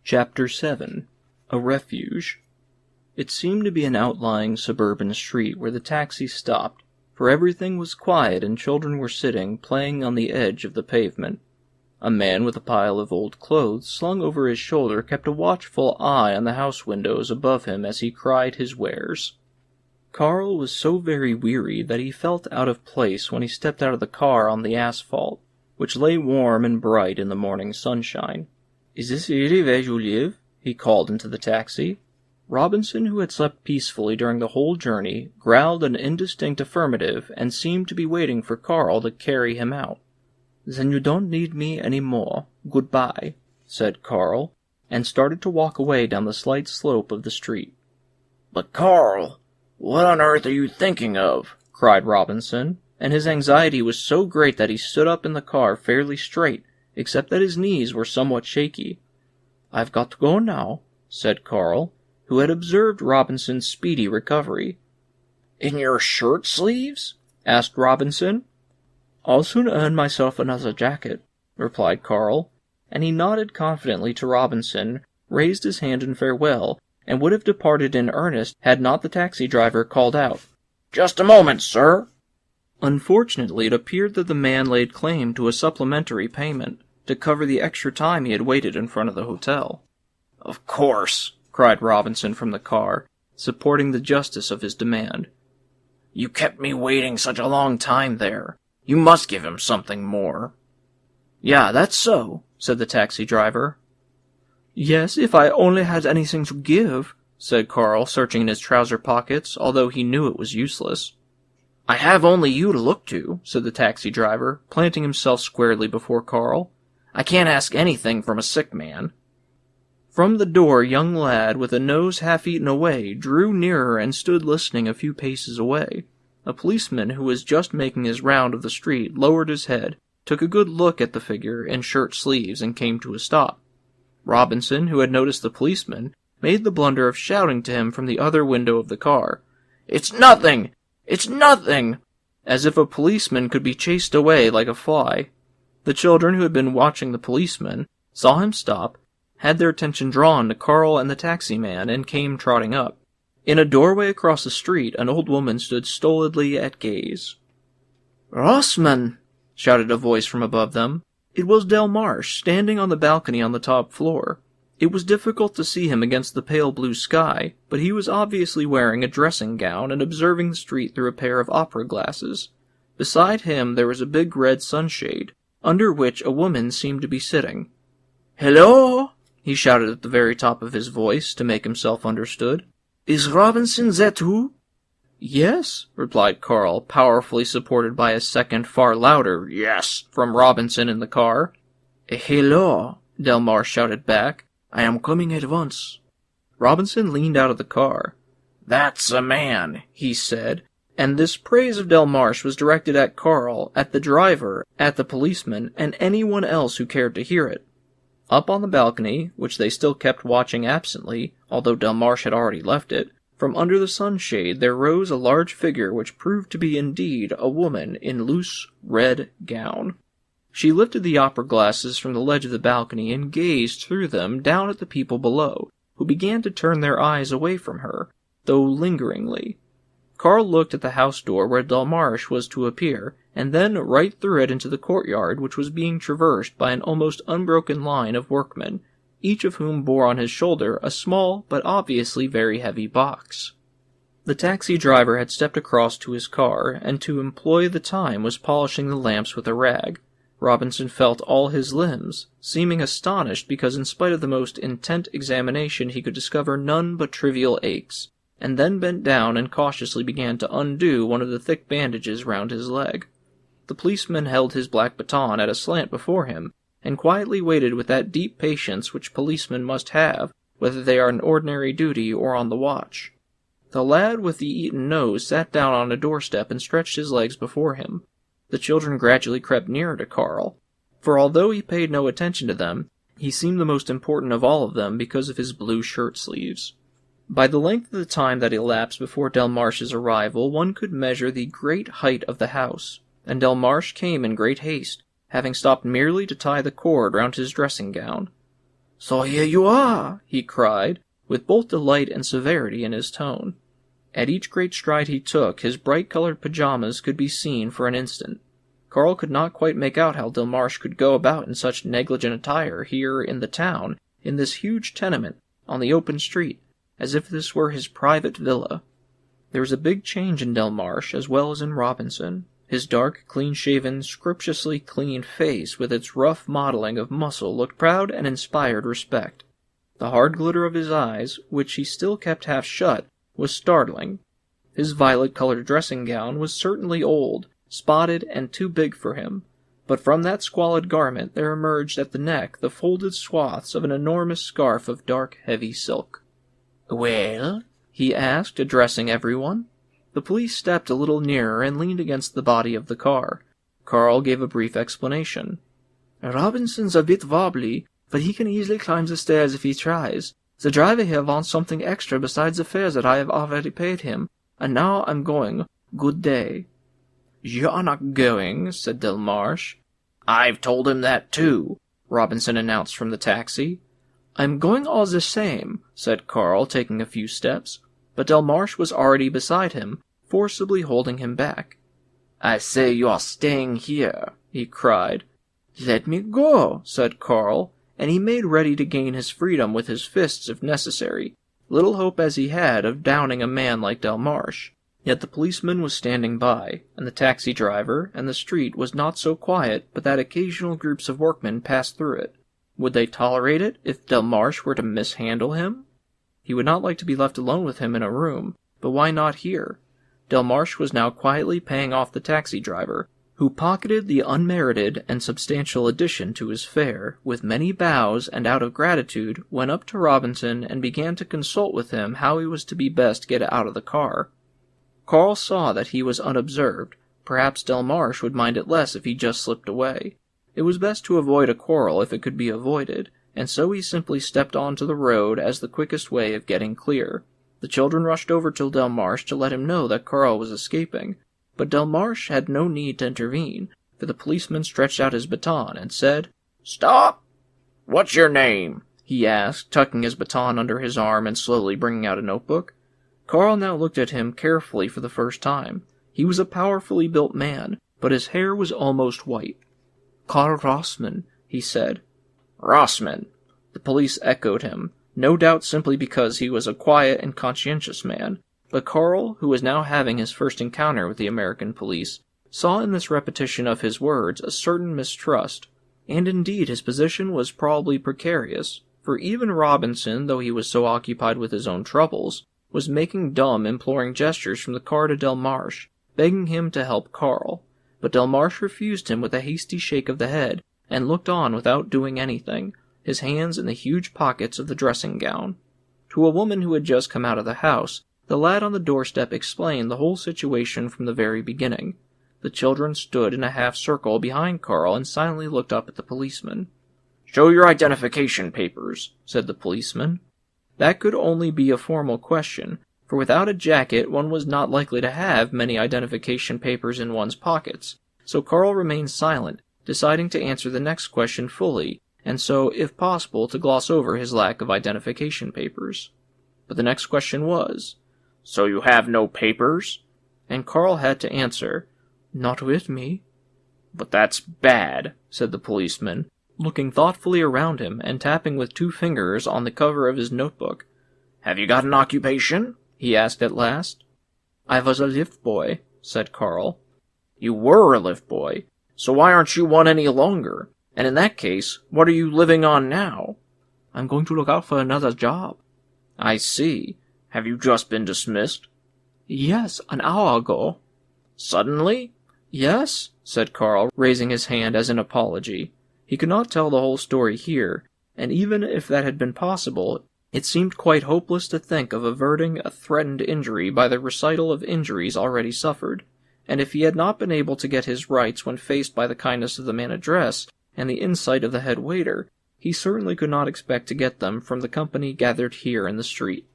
Chapter 7. A Refuge. It seemed to be an outlying suburban street where the taxi stopped, for everything was quiet and children were sitting, playing on the edge of the pavement. A man with a pile of old clothes slung over his shoulder kept a watchful eye on the house windows above him as he cried his wares. Carl was so very weary that he felt out of place when he stepped out of the car on the asphalt, which lay warm and bright in the morning sunshine. "Is this really where you live?" he called into the taxi. Robinson, who had slept peacefully during the whole journey, growled an indistinct affirmative and seemed to be waiting for Carl to carry him out. "Then you don't need me any more. Goodbye," said Carl, and started to walk away down the slight slope of the street. "But Carl, what on earth are you thinking of?" cried Robinson, and his anxiety was so great that he stood up in the car fairly straight, except that his knees were somewhat shaky. "I've got to go now," said Carl, who had observed Robinson's speedy recovery. "In your shirt sleeves?" asked Robinson. "I'll soon earn myself another jacket," replied Carl, and he nodded confidently to Robinson, raised his hand in farewell, and would have departed in earnest had not the taxi driver called out, "Just a moment, sir." Unfortunately, it appeared that the man laid claim to a supplementary payment, to cover the extra time he had waited in front of the hotel. "Of course," cried Robinson from the car, supporting the justice of his demand. "You kept me waiting such a long time there. You must give him something more." "Yeah, that's so," said the taxi driver. "Yes, if I only had anything to give," said Carl, searching in his trouser pockets, although he knew it was useless. "I have only you to look to," said the taxi driver, planting himself squarely before Carl. "I can't ask anything from a sick man." From the door a young lad with a nose half eaten away drew nearer and stood listening a few paces away. A policeman who was just making his round of the street lowered his head, took a good look at the figure in shirt sleeves, and came to a stop. Robinson, who had noticed the policeman, made the blunder of shouting to him from the other window of the car, "It's nothing! It's nothing!" as if a policeman could be chased away like a fly. The children who had been watching the policeman saw him stop, had their attention drawn to Carl and the taxi man, and came trotting up. In a doorway across the street, an old woman stood stolidly at gaze. "Rossman!" shouted a voice from above them. It was Delmarsh, standing on the balcony on the top floor. It was difficult to see him against the pale blue sky, but he was obviously wearing a dressing gown and observing the street through a pair of opera glasses. Beside him there was a big red sunshade, under which a woman seemed to be sitting. "Hello!" he shouted at the very top of his voice to make himself understood. "Is Robinson that who?" "Yes," replied Carl, powerfully supported by a second, far louder "yes" from Robinson in the car. "Hello!" Delmarsh shouted back. "I am coming at once." Robinson leaned out of the car. "That's a man," he said, and this praise of Delmarsh was directed at Carl, at the driver, at the policeman, and anyone else who cared to hear it. Up on the balcony, which they still kept watching absently, although Delmarsh had already left it, from under the sunshade there rose a large figure which proved to be indeed a woman in loose red gown. She lifted the opera glasses from the ledge of the balcony and gazed through them down at the people below, who began to turn their eyes away from her, though lingeringly. Carl looked at the house door where Delmarsh was to appear, and then right through it into the courtyard, which was being traversed by an almost unbroken line of workmen, each of whom bore on his shoulder a small but obviously very heavy box. The taxi driver had stepped across to his car, and to employ the time was polishing the lamps with a rag. Robinson felt all his limbs, seeming astonished because in spite of the most intent examination he could discover none but trivial aches, and then bent down and cautiously began to undo one of the thick bandages round his leg. The policeman held his black baton at a slant before him, and quietly waited with that deep patience which policemen must have, whether they are on ordinary duty or on the watch. The lad with the eaten nose sat down on a doorstep and stretched his legs before him. The children gradually crept nearer to Carl, for although he paid no attention to them, he seemed the most important of all of them because of his blue shirt sleeves. By the length of the time that elapsed before Delmarsh's arrival, one could measure the great height of the house, and Delmarsh came in great haste, having stopped merely to tie the cord round his dressing gown. "So here you are!" he cried, with both delight and severity in his tone. At each great stride he took, his bright-colored pajamas could be seen for an instant. Carl could not quite make out how Delmarsh could go about in such negligent attire here in the town, in this huge tenement, on the open street, as if this were his private villa. There was a big change in Delmarsh as well as in Robinson. His dark, clean-shaven, scrupulously clean face with its rough modeling of muscle looked proud and inspired respect. The hard glitter of his eyes, which he still kept half shut, was startling. His violet-colored dressing gown was certainly old, spotted, and too big for him, but from that squalid garment there emerged at the neck the folded swaths of an enormous scarf of dark, heavy silk. "Well?" he asked, addressing everyone. The police stepped a little nearer and leaned against the body of the car. Carl gave a brief explanation. "Robinson's a bit wobbly, but he can easily climb the stairs if he tries. The driver here wants something extra besides the fare that I have already paid him, and now I'm going. Good day." "You're not going," said Delmarsh. "I've told him that too," Robinson announced from the taxi. "I'm going all the same," said Carl, taking a few steps, but Delmarsh was already beside him, forcibly holding him back. "I say you're staying here," he cried. "Let me go," said Carl, and he made ready to gain his freedom with his fists if necessary, little hope as he had of downing a man like Delmarsh. Yet the policeman was standing by, and the taxi driver, and the street was not so quiet but that occasional groups of workmen passed through it. Would they tolerate it if Delmarsh were to mishandle him? He would not like to be left alone with him in a room, but why not here? Delmarsh was now quietly paying off the taxi driver, who pocketed the unmerited and substantial addition to his fare, with many bows, and out of gratitude went up to Robinson and began to consult with him how he was to be best get out of the car. Carl saw that he was unobserved. Perhaps Delmarsh would mind it less if he just slipped away. It was best to avoid a quarrel if it could be avoided, and so he simply stepped onto the road as the quickest way of getting clear. The children rushed over to Delmarsh to let him know that Carl was escaping, but Delmarsh had no need to intervene, for the policeman stretched out his baton and said, "Stop! What's your name?" he asked, tucking his baton under his arm and slowly bringing out a notebook. Carl now looked at him carefully for the first time. He was a powerfully built man, but his hair was almost white. "Carl Rossman," he said. "Rossman." The police echoed him, no doubt simply because he was a quiet and conscientious man, but Carl, who was now having his first encounter with the American police, saw in this repetition of his words a certain mistrust, and indeed his position was probably precarious, for even Robinson, though he was so occupied with his own troubles, was making dumb, imploring gestures from the car to Delmarsh, begging him to help Carl, but Delmarsh refused him with a hasty shake of the head, and looked on without doing anything, his hands in the huge pockets of the dressing gown. To a woman who had just come out of the house, the lad on the doorstep explained the whole situation from the very beginning. The children stood in a half-circle behind Carl and silently looked up at the policeman. "Show your identification papers," said the policeman. That could only be a formal question, for without a jacket one was not likely to have many identification papers in one's pockets, so Carl remained silent, deciding to answer the next question fully, and so, if possible, to gloss over his lack of identification papers. But the next question was, "So you have no papers?" And Carl had to answer, "Not with me." "But that's bad," said the policeman, looking thoughtfully around him and tapping with 2 fingers on the cover of his notebook. "Have you got an occupation?" he asked at last. "I was a lift boy," said Carl. "You were a lift boy? So why aren't you one any longer? And in that case, what are you living on now?" "I'm going to look out for another job." "I see. Have you just been dismissed?" "Yes, an hour ago." "Suddenly?" "Yes," said Carl, raising his hand as an apology. He could not tell the whole story here, and even if that had been possible, it seemed quite hopeless to think of averting a threatened injury by the recital of injuries already suffered, and if he had not been able to get his rights when faced by the kindness of the man addressed and the insight of the head waiter, he certainly could not expect to get them from the company gathered here in the street.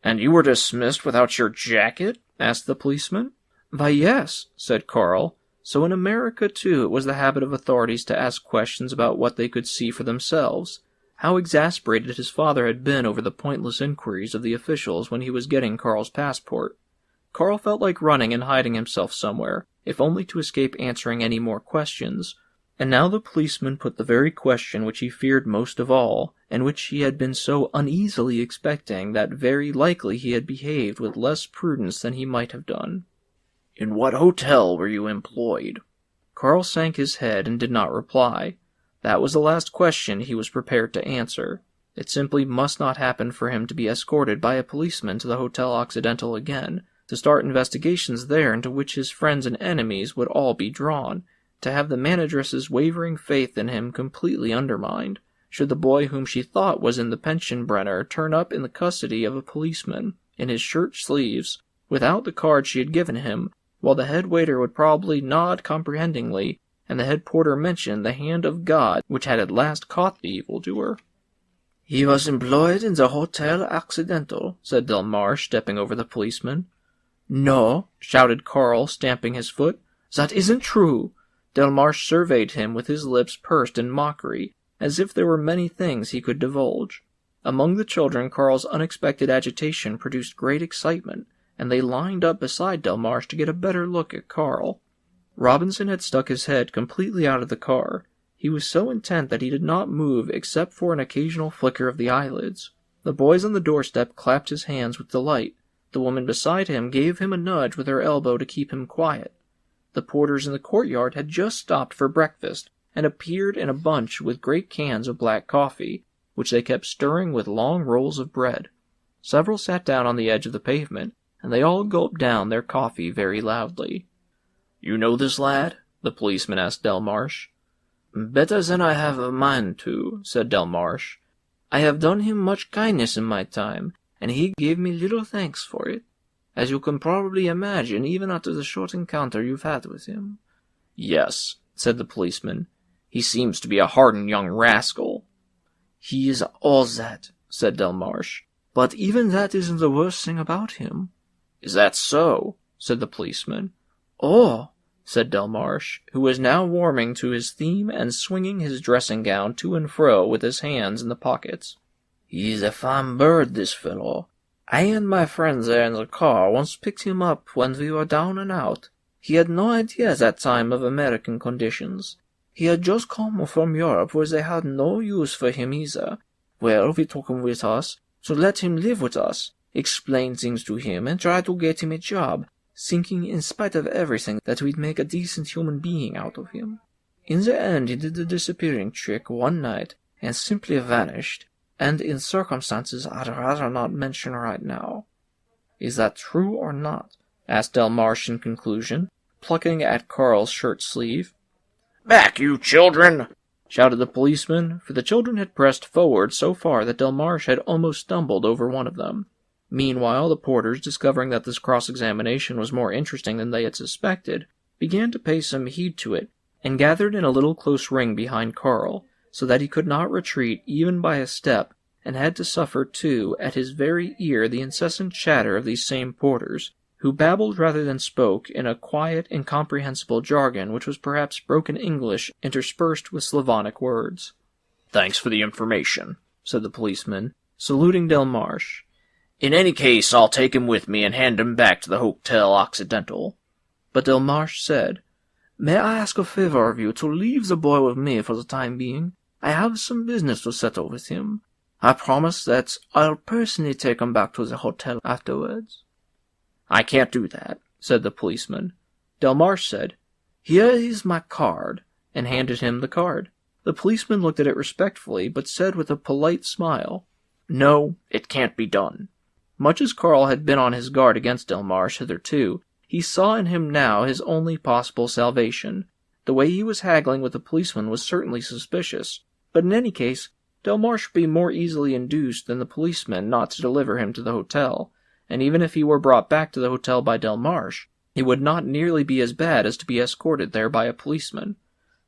"And you were dismissed without your jacket?" asked the policeman. "Why, yes," said Carl. So in America, too, it was the habit of authorities to ask questions about what they could see for themselves. how exasperated his father had been over the pointless inquiries of the officials when he was getting Carl's passport. Carl felt like running and hiding himself somewhere, if only to escape answering any more questions. And now the policeman put the very question which he feared most of all, and which he had been so uneasily expecting that very likely he had behaved with less prudence than he might have done. "In what hotel were you employed?" Carl sank his head and did not reply. That was the last question he was prepared to answer. It simply must not happen for him to be escorted by a policeman to the Hotel Occidental again, to start investigations there into which his friends and enemies would all be drawn, to have the manageress's wavering faith in him completely undermined, should the boy whom she thought was in the pension-brenner turn up in the custody of a policeman, in his shirt sleeves, without the card she had given him, while the head waiter would probably nod comprehendingly, and the head porter mention the hand of God which had at last caught the evildoer. "He was employed in the Hotel Occidental," said Delmarsh, stepping over the policeman. "No," shouted Carl, stamping his foot. "That isn't true." Delmarsh surveyed him with his lips pursed in mockery, as if there were many things he could divulge. Among the children Carl's unexpected agitation produced great excitement, and they lined up beside Delmarsh to get a better look at Carl. Robinson had stuck his head completely out of the car. He was so intent that he did not move except for an occasional flicker of the eyelids. The boys on the doorstep clapped his hands with delight. The woman beside him gave him a nudge with her elbow to keep him quiet. The porters in the courtyard had just stopped for breakfast, and appeared in a bunch with great cans of black coffee, which they kept stirring with long rolls of bread. Several sat down on the edge of the pavement, and they all gulped down their coffee very loudly. "You know this lad?" the policeman asked Delmarsh. "Better than I have a mind to," said Delmarsh. "I have done him much kindness in my time, and he gave me little thanks for it, as you can probably imagine even after the short encounter you've had with him." "Yes," said the policeman. "He seems to be a hardened young rascal." "He is all that," said Delmarsh. "But even that isn't the worst thing about him." "Is that so?" said the policeman. "Oh," said Delmarsh, who was now warming to his theme and swinging his dressing-gown to and fro with his hands in the pockets. "He's a fine bird, this fellow. I and my friend there in the car once picked him up when we were down and out. He had no idea at that time of American conditions. He had just come from Europe where they had no use for him either. Well, we took him with us, to let him live with us, explain things to him, and try to get him a job, thinking in spite of everything that we'd make a decent human being out of him. In the end he did the disappearing trick one night, and simply vanished, and in circumstances I'd rather not mention right now." "Is that true or not?" asked Delmarsh in conclusion, plucking at Carl's shirt sleeve. "Back, you children!" shouted the policeman, for the children had pressed forward so far that Delmarsh had almost stumbled over one of them. Meanwhile, the porters, discovering that this cross-examination was more interesting than they had suspected, began to pay some heed to it, and gathered in a little close ring behind Carl, so that he could not retreat even by a step, and had to suffer, too, at his very ear the incessant chatter of these same porters, who babbled rather than spoke in a quiet, incomprehensible jargon which was perhaps broken English interspersed with Slavonic words. "Thanks for the information," said the policeman, saluting Delmarsh. "In any case, I'll take him with me and hand him back to the Hotel Occidental." But Delmarsh said, "May I ask a favor of you to leave the boy with me for the time being? I have some business to settle with him. I promise that I'll personally take him back to the hotel afterwards." "I can't do that," said the policeman. Delmarsh said, "Here is my card," and handed him the card. The policeman looked at it respectfully, but said with a polite smile, "No, it can't be done." Much as Carl had been on his guard against Delmarsh hitherto, he saw in him now his only possible salvation. The way he was haggling with the policeman was certainly suspicious, but in any case, Delmarsh would be more easily induced than the policeman not to deliver him to the hotel, and even if he were brought back to the hotel by Delmarsh, it would not nearly be as bad as to be escorted there by a policeman.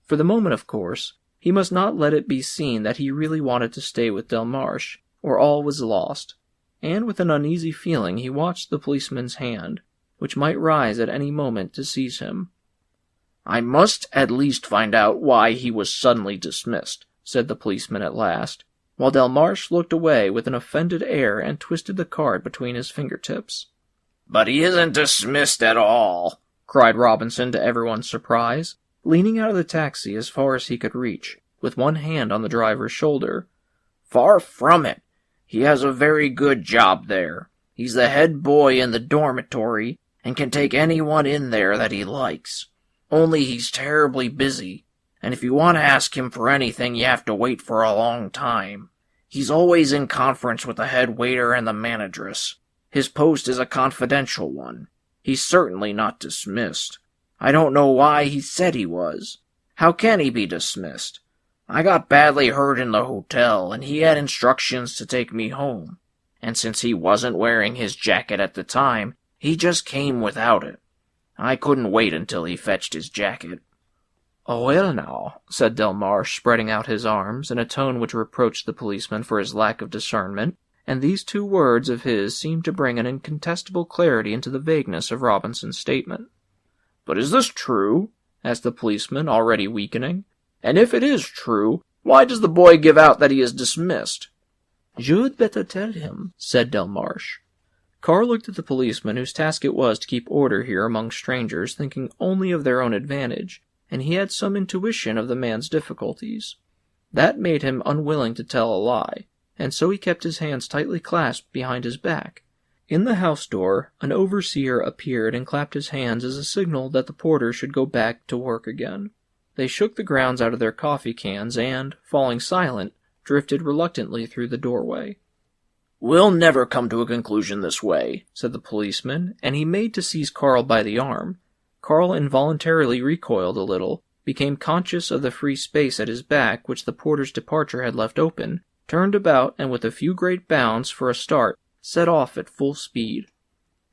For the moment, of course, he must not let it be seen that he really wanted to stay with Delmarsh, or all was lost. And with an uneasy feeling he watched the policeman's hand, which might rise at any moment to seize him. "I must at least find out why he was suddenly dismissed," said the policeman at last. while Delmarche looked away with an offended air and twisted the card between his fingertips. "But he isn't dismissed at all," cried Robinson to everyone's surprise, leaning out of the taxi as far as he could reach, with one hand on the driver's shoulder. "Far from it. He has a very good job there. He's the head boy in the dormitory and can take anyone in there that he likes. Only he's terribly busy, and if you want to ask him for anything, you have to wait for a long time. He's always in conference with the head waiter and the manageress. His post is a confidential one. He's certainly not dismissed. I don't know why he said he was. How can he be dismissed? I got badly hurt in the hotel, and he had instructions to take me home. And since he wasn't wearing his jacket at the time, he just came without it. I couldn't wait until he fetched his jacket." "Oh, well now," said Delmarche, spreading out his arms, in a tone which reproached the policeman for his lack of discernment, and these two words of his seemed to bring an incontestable clarity into the vagueness of Robinson's statement. "But is this true?" asked the policeman, already weakening. "And if it is true, why does the boy give out that he is dismissed?" "You'd better tell him," said Delmarche. Carr looked at the policeman whose task it was to keep order here among strangers, thinking only of their own advantage, and he had some intuition of the man's difficulties. That made him unwilling to tell a lie, and so he kept his hands tightly clasped behind his back. In the house door, an overseer appeared and clapped his hands as a signal that the porter should go back to work again. They shook the grounds out of their coffee cans and, falling silent, drifted reluctantly through the doorway. "We'll never come to a conclusion this way," said the policeman, and he made to seize Carl by the arm. Carl involuntarily recoiled a little, became conscious of the free space at his back which the porter's departure had left open, turned about, and with a few great bounds for a start, set off at full speed.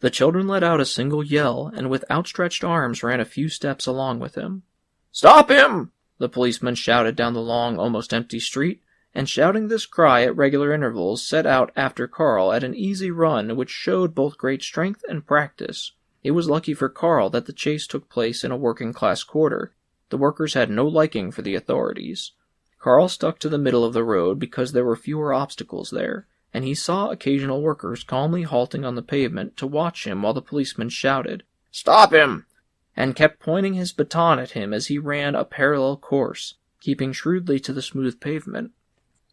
The children let out a single yell, and with outstretched arms ran a few steps along with him. "Stop him!" the policeman shouted down the long, almost empty street, and shouting this cry at regular intervals, set out after Carl at an easy run which showed both great strength and practice. It was lucky for Carl that the chase took place in a working-class quarter. The workers had no liking for the authorities. Carl stuck to the middle of the road because there were fewer obstacles there, and he saw occasional workers calmly halting on the pavement to watch him while the policeman shouted, "Stop him!" and kept pointing his baton at him as he ran a parallel course, keeping shrewdly to the smooth pavement.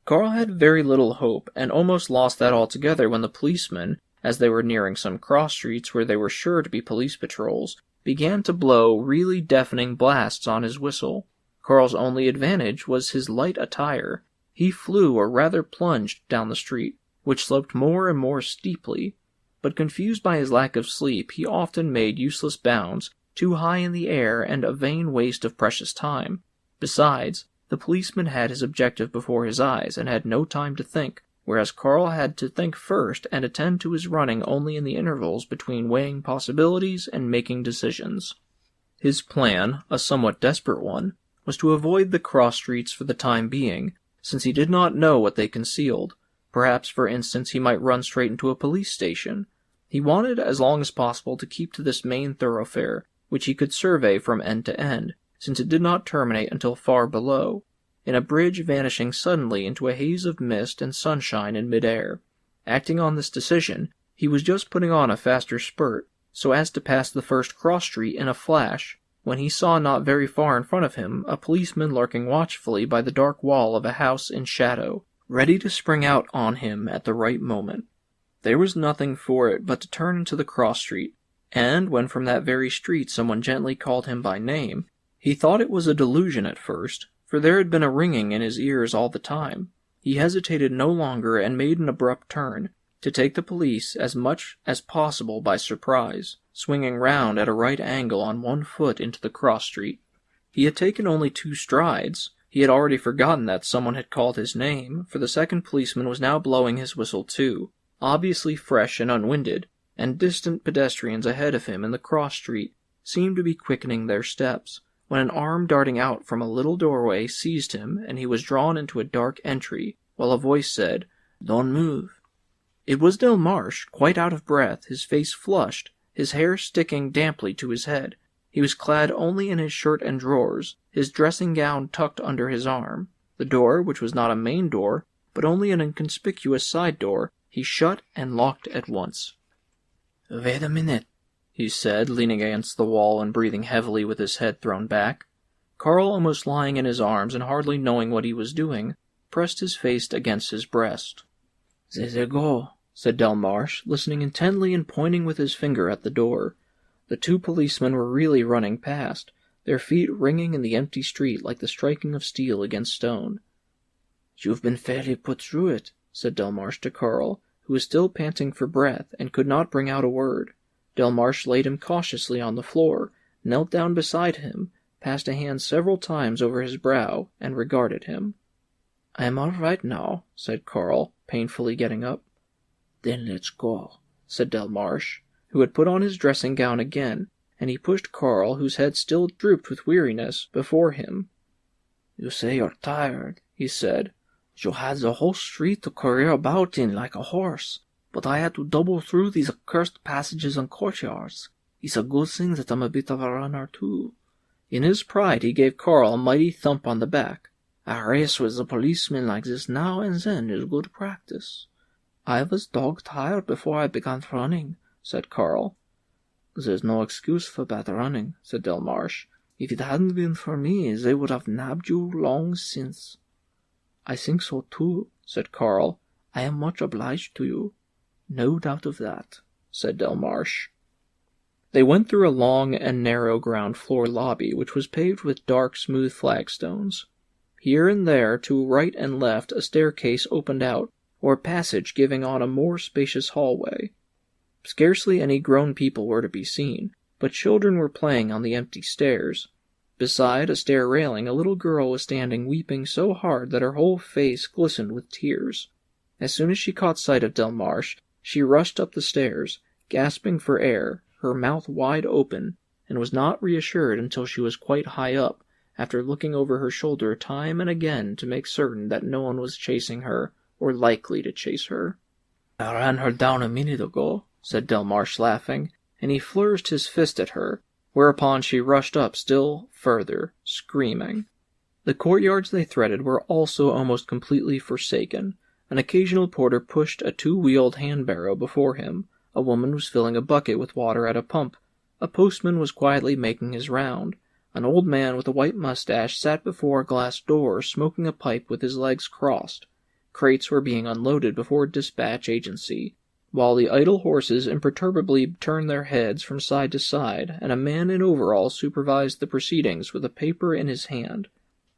Carl had very little hope, and almost lost that altogether when the policemen, as they were nearing some cross streets where they were sure to be police patrols, began to blow really deafening blasts on his whistle. Carl's only advantage was his light attire. He flew, or rather plunged, down the street, which sloped more and more steeply, but confused by his lack of sleep, he often made useless bounds, too high in the air and a vain waste of precious time. Besides, the policeman had his objective before his eyes and had no time to think, whereas Carl had to think first and attend to his running only in the intervals between weighing possibilities and making decisions. His plan, a somewhat desperate one, was to avoid the cross streets for the time being, since he did not know what they concealed. Perhaps, for instance, he might run straight into a police station. He wanted as long as possible to keep to this main thoroughfare, which he could survey from end to end, since it did not terminate until far below, in a bridge vanishing suddenly into a haze of mist and sunshine in mid-air. Acting on this decision, he was just putting on a faster spurt, so as to pass the first cross-street in a flash, when he saw not very far in front of him a policeman lurking watchfully by the dark wall of a house in shadow, ready to spring out on him at the right moment. There was nothing for it but to turn into the cross-street, and when from that very street someone gently called him by name, he thought it was a delusion at first, for there had been a ringing in his ears all the time. He hesitated no longer and made an abrupt turn, to take the police as much as possible by surprise, swinging round at a right angle on one foot into the cross-street. He had taken only 2 strides. He had already forgotten that someone had called his name, for the second policeman was now blowing his whistle too, obviously fresh and unwinded, and distant pedestrians ahead of him in the cross-street seemed to be quickening their steps, when an arm darting out from a little doorway seized him, and he was drawn into a dark entry, while a voice said, "Don't move." It was Delmarche, quite out of breath, his face flushed, his hair sticking damply to his head. He was clad only in his shirt and drawers, his dressing-gown tucked under his arm. The door, which was not a main door, but only an inconspicuous side door he shut and locked at once. "Wait a minute," he said, leaning against the wall and breathing heavily with his head thrown back. Carl, almost lying in his arms and hardly knowing what he was doing, pressed his face against his breast. "There they go," said Delmarsh, listening intently and pointing with his finger at the door. The two policemen were really running past, their feet ringing in the empty street like the striking of steel against stone. "You've been fairly put through it," said Delmarsh to Carl, who was still panting for breath and could not bring out a word. Delmarsh laid him cautiously on the floor, knelt down beside him, passed a hand several times over his brow, and regarded him. "I am all right now," said Carl, painfully getting up. "Then let's go," said Delmarsh, who had put on his dressing gown again, and he pushed Carl, whose head still drooped with weariness, before him. "You say you're tired," he said. "You had the whole street to career about in like a horse, but I had to double through these accursed passages and courtyards. It's a good thing that I'm a bit of a runner too." In his pride he gave Carl a mighty thump on the back. "A race with a policeman like this now and then is good practice." "I was dog-tired before I began running," said Carl. "There's no excuse for bad running," said Delmarsh. "If it hadn't been for me, they would have nabbed you long since." "I think so too," said Carl. "I am much obliged to you." "No doubt of that," said Delmarsh. They went through a long and narrow ground-floor lobby which was paved with dark, smooth flagstones. Here and there, to right and left, a staircase opened out, or a passage giving on a more spacious hallway. Scarcely any grown people were to be seen, but children were playing on the empty stairs. Beside a stair railing a little girl was standing weeping so hard that her whole face glistened with tears. As soon as she caught sight of Delmarsh, she rushed up the stairs, gasping for air, her mouth wide open, and was not reassured until she was quite high up, after looking over her shoulder time and again to make certain that no one was chasing her, or likely to chase her. "I ran her down a minute ago," said Delmarsh, laughing, and he flourished his fist at her, whereupon she rushed up still further, screaming. The courtyards they threaded were also almost completely forsaken. An occasional porter pushed a two-wheeled hand-barrow before him. A woman was filling a bucket with water at a pump. A postman was quietly making his round. An old man with a white mustache sat before a glass door, smoking a pipe with his legs crossed. Crates were being unloaded before a dispatch agency, while the idle horses imperturbably turned their heads from side to side, and a man in overalls supervised the proceedings with a paper in his hand.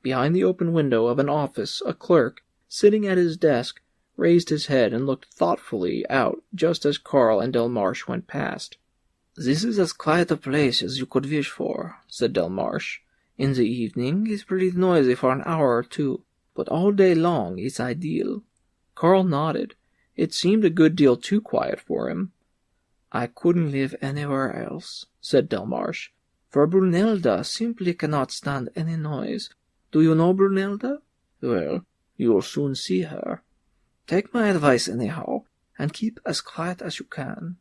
Behind the open window of an office, a clerk, sitting at his desk, raised his head and looked thoughtfully out just as Carl and Delmarsh went past. "This is as quiet a place as you could wish for," said Delmarsh. "In the evening it's pretty noisy for an hour or two, but all day long it's ideal." Carl nodded. It seemed a good deal too quiet for him. "I couldn't live anywhere else," said Delmarsh, "for Brunelda simply cannot stand any noise. Do you know Brunelda? Well, you'll soon see her. Take my advice anyhow, and keep as quiet as you can."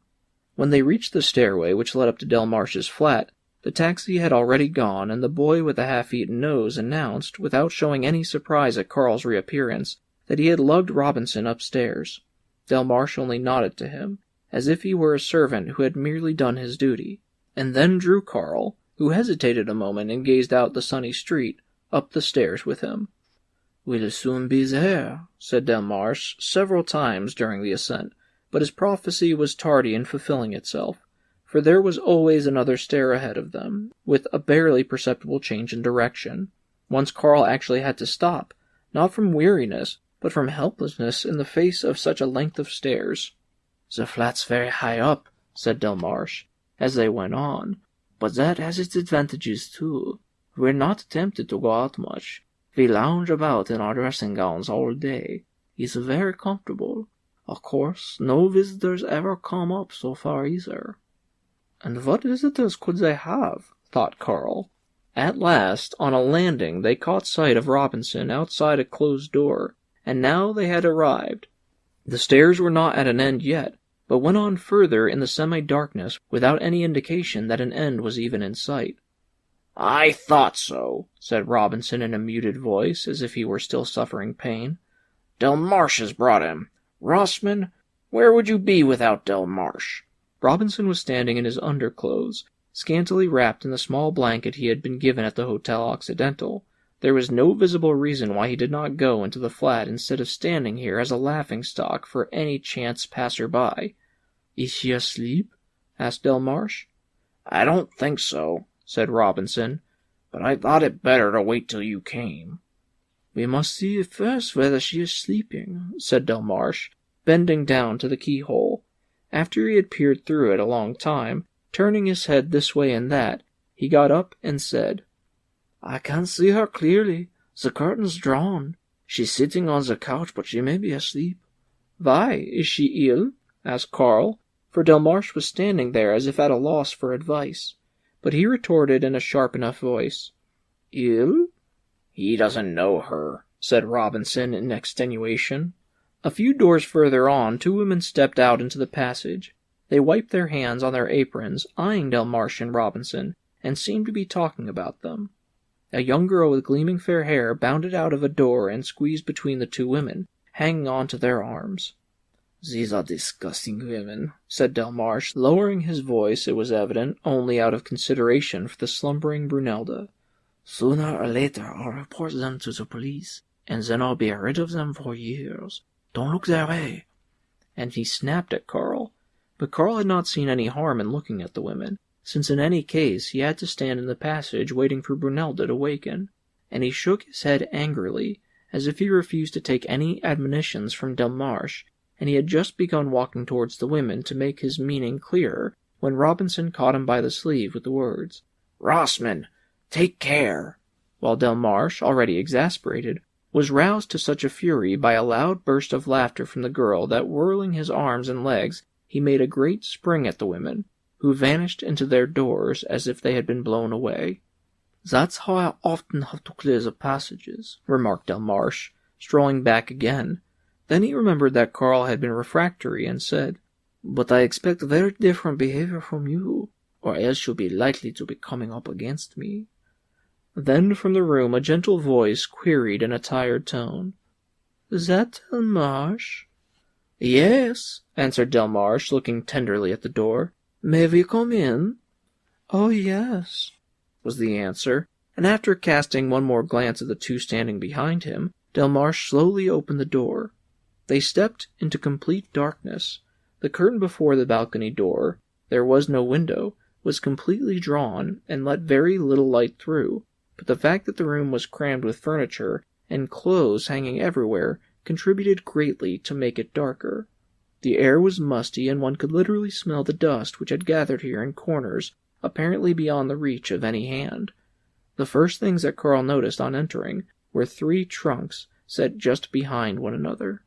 When they reached the stairway which led up to Delmarsh's flat, the taxi had already gone, and the boy with the half-eaten nose announced, without showing any surprise at Carl's reappearance, that he had lugged Robinson upstairs. Delmarsh only nodded to him, as if he were a servant who had merely done his duty, and then drew Carl, who hesitated a moment and gazed out the sunny street, up the stairs with him. "We'll soon be there," said Delmarsh several times during the ascent, but his prophecy was tardy in fulfilling itself, for there was always another stair ahead of them, with a barely perceptible change in direction. Once Carl actually had to stop, not from weariness, but from helplessness in the face of such a length of stairs. "The flat's very high up," said Delmarsh, as they went on, "but that has its advantages too. We're not tempted to go out much. We lounge about in our dressing gowns all day. It's very comfortable. Of course, no visitors ever come up so far either." "And what visitors could they have?" thought Carl. At last, on a landing, they caught sight of Robinson outside a closed door, and now they had arrived. The stairs were not at an end yet, but went on further in the semi-darkness without any indication that an end was even in sight. "I thought so," said Robinson in a muted voice, as if he were still suffering pain. Delmarsh has brought him. Rossman, where would you be without Delmarsh?" Robinson was standing in his underclothes, scantily wrapped in the small blanket he had been given at the Hotel Occidental. There was no visible reason why he did not go into the flat instead of standing here as a laughingstock for any chance passer-by. "Is she asleep?" asked Delmarsh. "I don't think so," said Robinson, "but I thought it better to wait till you came." "We must see first whether she is sleeping," said Delmarsh, bending down to the keyhole. After he had peered through it a long time, turning his head this way and that, he got up and said, "I can't see her clearly. The curtain's drawn. She's sitting on the couch, but she may be asleep." "Why, is she ill?" asked Carl, for Delmarsh was standing there as if at a loss for advice. But he retorted in a sharp enough voice, "Ill? "He doesn't know her," said Robinson in extenuation. A few doors further on, two women stepped out into the passage. They wiped their hands on their aprons, eyeing Delmarsh and Robinson, and seemed to be talking about them. A young girl with gleaming fair hair bounded out of a door and squeezed between the two women, hanging on to their arms. "These are disgusting women," said Delmarsh, lowering his voice, it was evident, only out of consideration for the slumbering Brunelda. "Sooner or later I'll report them to the police, and then I'll be rid of them for years. Don't look their way." And he snapped at Carl. But Carl had not seen any harm in looking at the women, since in any case he had to stand in the passage waiting for Brunelda to waken, and he shook his head angrily, as if he refused to take any admonitions from Delmarsh, and he had just begun walking towards the women to make his meaning clearer, when Robinson caught him by the sleeve with the words, "Rossman, take care!" while Delmarsh, already exasperated, was roused to such a fury by a loud burst of laughter from the girl that, whirling his arms and legs, he made a great spring at the women, who vanished into their doors as if they had been blown away. "That's how I often have to clear the passages," remarked Delmarsh, strolling back again. Then he remembered that Carl had been refractory, and said, "But I expect very different behavior from you, or else you'll be likely to be coming up against me." Then from the room a gentle voice queried in a tired tone, "Is that Delmarsh?" "Yes," answered Delmarsh, looking tenderly at the door. "May we come in?" "Oh, yes," was the answer, and after casting one more glance at the two standing behind him, Delmarsh slowly opened the door. They stepped into complete darkness. The curtain before the balcony door, there was no window, was completely drawn and let very little light through, but the fact that the room was crammed with furniture and clothes hanging everywhere contributed greatly to make it darker. The air was musty, and one could literally smell the dust which had gathered here in corners, apparently beyond the reach of any hand. The first things that Carl noticed on entering were 3 trunks set just behind one another.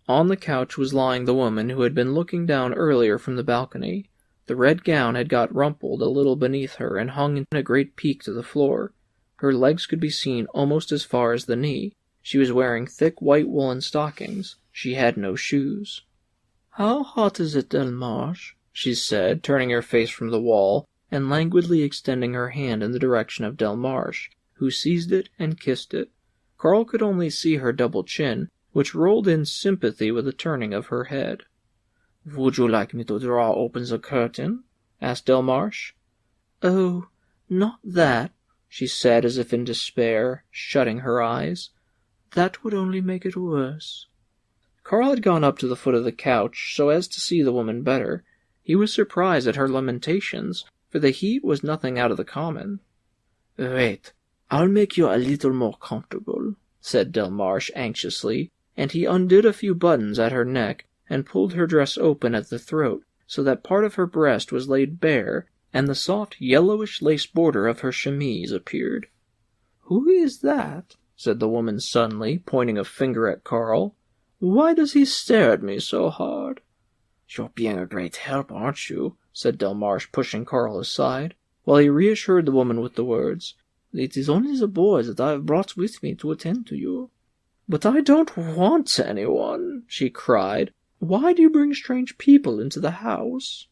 On the couch was lying the woman who had been looking down earlier from the balcony. The red gown had got rumpled a little beneath her and hung in a great peak to the floor. Her legs could be seen almost as far as the knee. She was wearing thick white woolen stockings. She had no shoes. "How hot is it, Delmarsh?" she said, turning her face from the wall and languidly extending her hand in the direction of Delmarsh, who seized it and kissed it. Carl could only see her double chin, which rolled in sympathy with the turning of her head. "Would you like me to draw open the curtain?" asked Delmarsh. "Oh, not that," she said as if in despair, shutting her eyes. "That would only make it worse." Carl had gone up to the foot of the couch so as to see the woman better. He was surprised at her lamentations, for the heat was nothing out of the common. "Wait, I'll make you a little more comfortable," said Delmarsh anxiously, and he undid a few buttons at her neck and pulled her dress open at the throat so that part of her breast was laid bare, and the soft yellowish lace border of her chemise appeared. "Who is that?" said the woman suddenly, pointing a finger at Carl. "Why does he stare at me so hard?" "You're being a great help, aren't you?" said Delmarsh, pushing Carl aside, while he reassured the woman with the words, "It is only the boy that I have brought with me to attend to you." "But I don't want anyone," she cried. "Why do you bring strange people into the house?"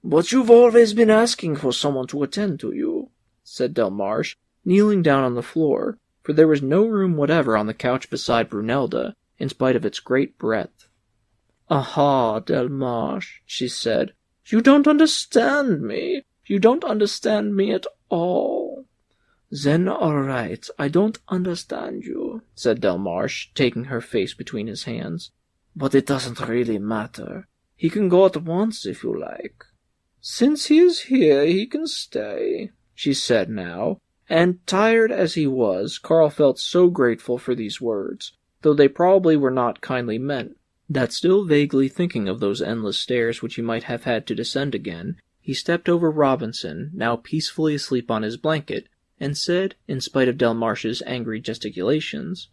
"But you've always been asking for someone to attend to you," said Delmarsh, kneeling down on the floor, for there was no room whatever on the couch beside Brunelda, in spite of its great breadth. "Aha, Delmarsh," she said, "you don't understand me. You don't understand me at all." "Then all right, I don't understand you," said Delmarsh, taking her face between his hands. "But it doesn't really matter. He can go at once if you like." "Since he is here, he can stay," she said now, and tired as he was, Carl felt so grateful for these words, though they probably were not kindly meant, that still vaguely thinking of those endless stairs which he might have had to descend again, he stepped over Robinson, now peacefully asleep on his blanket, and said, in spite of Delmarsh's angry gesticulations,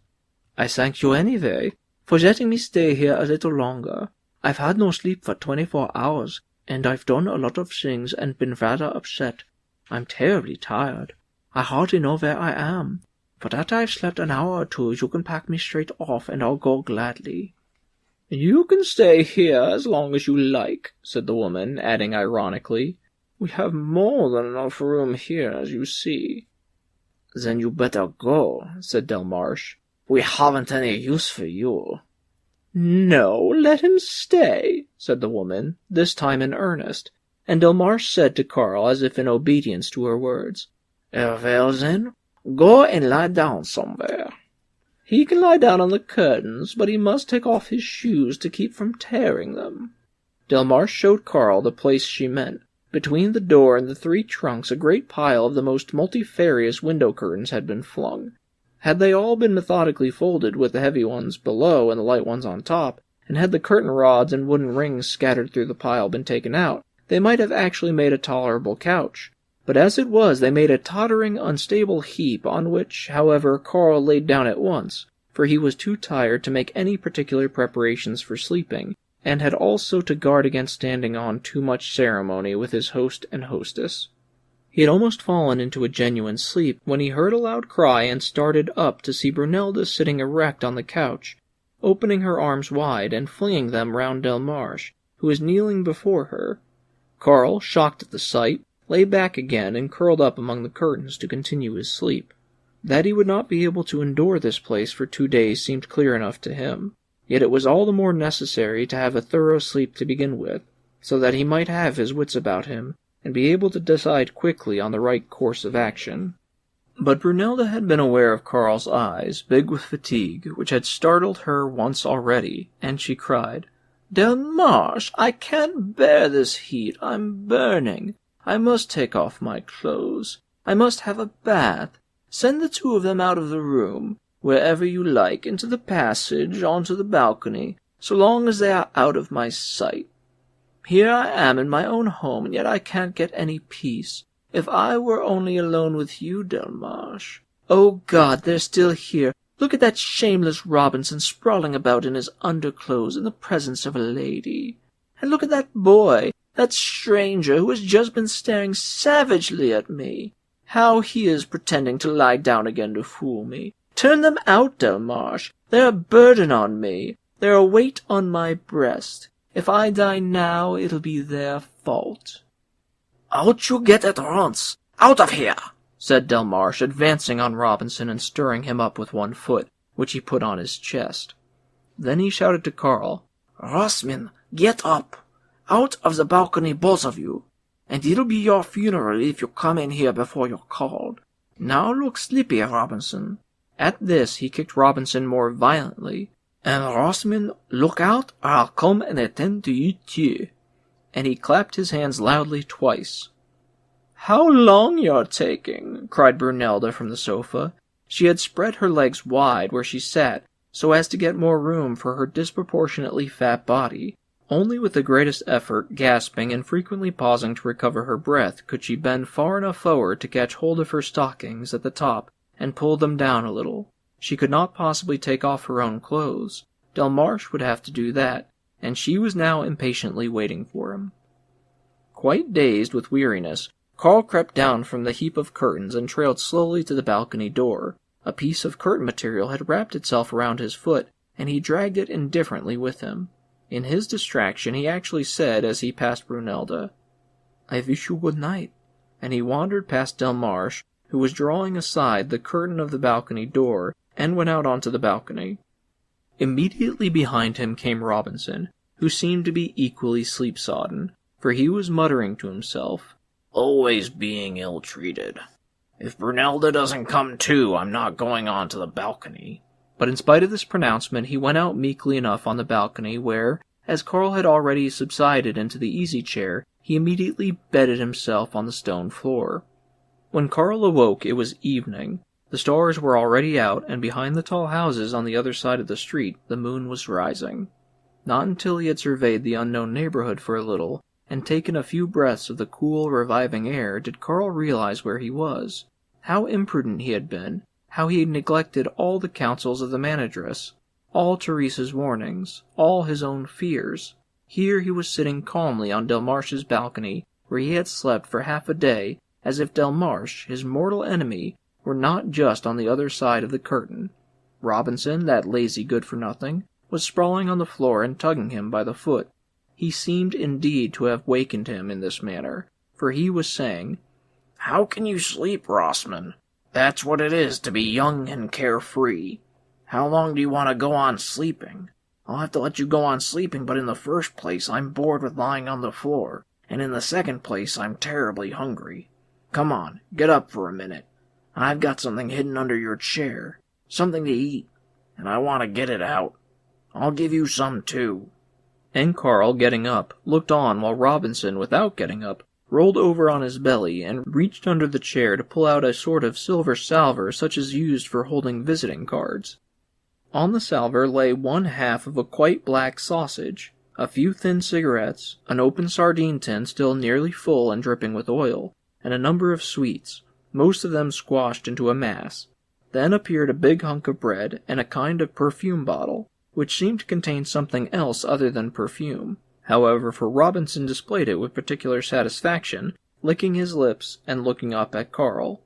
"I thank you anyway, for letting me stay here a little longer. I've had no sleep for 24 hours, and I've done a lot of things and been rather upset. I'm terribly tired. I hardly know where I am. But after I've slept an hour or two, you can pack me straight off, and I'll go gladly." "You can stay here as long as you like," said the woman, adding ironically, "We have more than enough room here, as you see." "Then you better go," said Delmarsh. "We haven't any use for you." "No, let him stay," said the woman, this time in earnest, and Delmarsh said to Carl, as if in obedience to her words, "Well then, go and lie down somewhere." "He can lie down on the curtains, but he must take off his shoes to keep from tearing them." Delmarsh showed Carl the place she meant. Between the door and the 3 trunks a great pile of the most multifarious window curtains had been flung. Had they all been methodically folded, with the heavy ones below and the light ones on top, and had the curtain rods and wooden rings scattered through the pile been taken out, they might have actually made a tolerable couch. But as it was, they made a tottering, unstable heap, on which, however, Carl laid down at once, for he was too tired to make any particular preparations for sleeping, and had also to guard against standing on too much ceremony with his host and hostess. He had almost fallen into a genuine sleep when he heard a loud cry and started up to see Brunelda sitting erect on the couch, opening her arms wide and flinging them round Delmarsh, who was kneeling before her. Carl, shocked at the sight, lay back again and curled up among the curtains to continue his sleep. That he would not be able to endure this place for 2 days seemed clear enough to him, yet it was all the more necessary to have a thorough sleep to begin with, so that he might have his wits about him, and be able to decide quickly on the right course of action. But Brunelda had been aware of Carl's eyes, big with fatigue, which had startled her once already, and she cried, "Delmarsh, I can't bear this heat. I'm burning. I must take off my clothes. I must have a bath. Send the 2 of them out of the room, wherever you like, into the passage, onto the balcony, so long as they are out of my sight. Here I am in my own home, and yet I can't get any peace. If I were only alone with you, Delmarsh. Oh, God, they're still here. Look at that shameless Robinson sprawling about in his underclothes in the presence of a lady. And look at that boy, that stranger who has just been staring savagely at me. How he is pretending to lie down again to fool me. Turn them out, Delmarsh. They're a burden on me. They're a weight on my breast. If I die now, it'll be their fault." "Out you get at once! Out of here!" said Delmarsh, advancing on Robinson and stirring him up with one foot, which he put on his chest. Then he shouted to Carl, "Rosmin, get up! Out of the balcony, both of you! And it'll be your funeral if you come in here before you're called. Now look sleepy, Robinson." At this he kicked Robinson more violently. "And Rosmin, look out, or I'll come and attend to you too." And he clapped his hands loudly twice. "How long you're taking!" cried Brunelda from the sofa. She had spread her legs wide where she sat, so as to get more room for her disproportionately fat body. Only with the greatest effort, gasping and frequently pausing to recover her breath, could she bend far enough forward to catch hold of her stockings at the top and pull them down a little. She could not possibly take off her own clothes. Delmarsh would have to do that, and she was now impatiently waiting for him. Quite dazed with weariness, Carl crept down from the heap of curtains and trailed slowly to the balcony door. A piece of curtain material had wrapped itself around his foot, and he dragged it indifferently with him. In his distraction he actually said, as he passed Brunelda, "I wish you good night," and he wandered past Delmarsh, who was drawing aside the curtain of the balcony door, and went out onto the balcony. Immediately behind him came Robinson, who seemed to be equally sleep-sodden, for he was muttering to himself, "Always being ill-treated. If Brunelda doesn't come too, I'm not going on to the balcony." But in spite of this pronouncement, he went out meekly enough on the balcony where, as Carl had already subsided into the easy-chair, he immediately bedded himself on the stone floor. When Carl awoke, it was evening. The stars were already out, and behind the tall houses on the other side of the street, the moon was rising. Not until he had surveyed the unknown neighborhood for a little, and taken a few breaths of the cool, reviving air, did Carl realize where he was. How imprudent he had been, how he had neglected all the counsels of the manageress, all Teresa's warnings, all his own fears. Here he was sitting calmly on Delmarche's balcony, where he had slept for half a day, as if Delmarche, his mortal enemy, were not just on the other side of the curtain. Robinson, that lazy good-for-nothing, was sprawling on the floor and tugging him by the foot. He seemed indeed to have wakened him in this manner, for he was saying, "How can you sleep, Rossman? That's what it is to be young and carefree. How long do you want to go on sleeping? I'll have to let you go on sleeping, but in the first place I'm bored with lying on the floor, and in the second place I'm terribly hungry. Come on, get up for a minute. I've got something hidden under your chair, something to eat, and I want to get it out. I'll give you some too." And Carl, getting up, looked on while Robinson, without getting up, rolled over on his belly and reached under the chair to pull out a sort of silver salver such as used for holding visiting cards. On the salver lay one half of a quite black sausage, a few thin cigarettes, an open sardine tin still nearly full and dripping with oil, and a number of sweets, most of them squashed into a mass. Then appeared a big hunk of bread and a kind of perfume bottle, which seemed to contain something else other than perfume. However, for Robinson displayed it with particular satisfaction, licking his lips and looking up at Carl.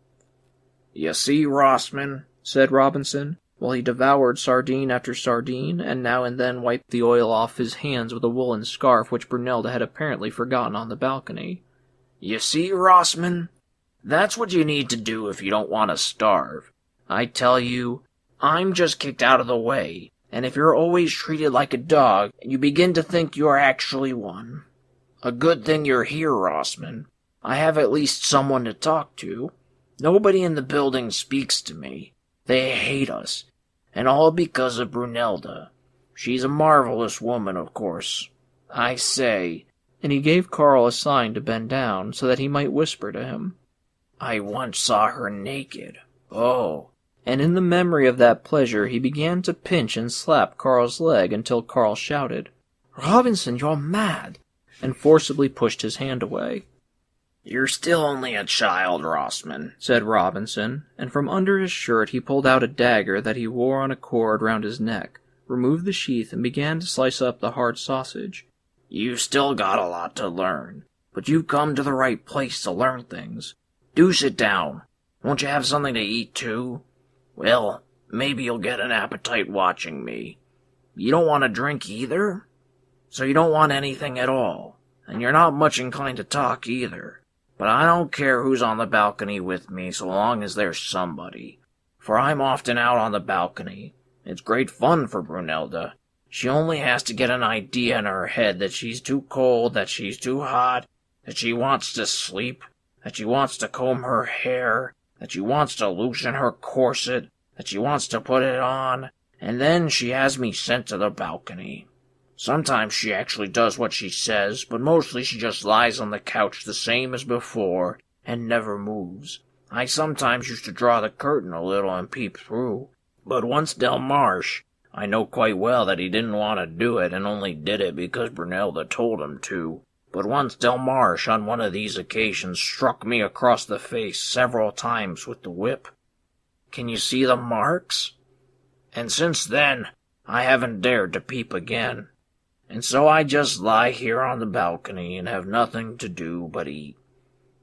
"You see, Rossman," said Robinson, while he devoured sardine after sardine, and now and then wiped the oil off his hands with a woolen scarf which Brunelda had apparently forgotten on the balcony. "You see, Rossman, that's what you need to do if you don't want to starve. I tell you, I'm just kicked out of the way, and if you're always treated like a dog, you begin to think you're actually one. A good thing you're here, Rossman. I have at least someone to talk to. Nobody in the building speaks to me. They hate us, and all because of Brunelda. She's a marvelous woman, of course. I say," and he gave Carl a sign to bend down so that he might whisper to him, "I once saw her naked. Oh." And in the memory of that pleasure he began to pinch and slap Carl's leg until Carl shouted, "Robinson, you're mad!" and forcibly pushed his hand away. "You're still only a child, Rossman," said Robinson, and from under his shirt he pulled out a dagger that he wore on a cord round his neck, removed the sheath, and began to slice up the hard sausage. "You've still got a lot to learn, but you've come to the right place to learn things. Do sit down. Won't you have something to eat, too? Well, maybe you'll get an appetite watching me. You don't want to drink either? So you don't want anything at all, and you're not much inclined to talk either. But I don't care who's on the balcony with me so long as there's somebody, for I'm often out on the balcony. It's great fun for Brunelda. She only has to get an idea in her head that she's too cold, that she's too hot, that she wants to sleep, that she wants to comb her hair, that she wants to loosen her corset, that she wants to put it on, and then she has me sent to the balcony. Sometimes she actually does what she says, but mostly she just lies on the couch the same as before, and never moves. I sometimes used to draw the curtain a little and peep through, but once Delmarche, I know quite well that he didn't want to do it and only did it because Brunelda told him to. But once Delmarche on one of these occasions struck me across the face several times with the whip. Can you see the marks? And since then, I haven't dared to peep again. And so I just lie here on the balcony and have nothing to do but eat.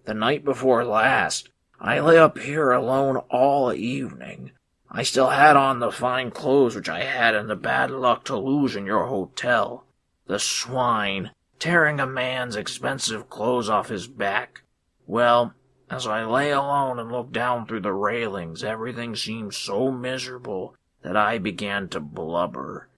The night before last, I lay up here alone all evening. I still had on the fine clothes which I had in the bad luck to lose in your hotel. The swine, tearing a man's expensive clothes off his back. Well, as I lay alone and looked down through the railings, everything seemed so miserable that I began to blubber.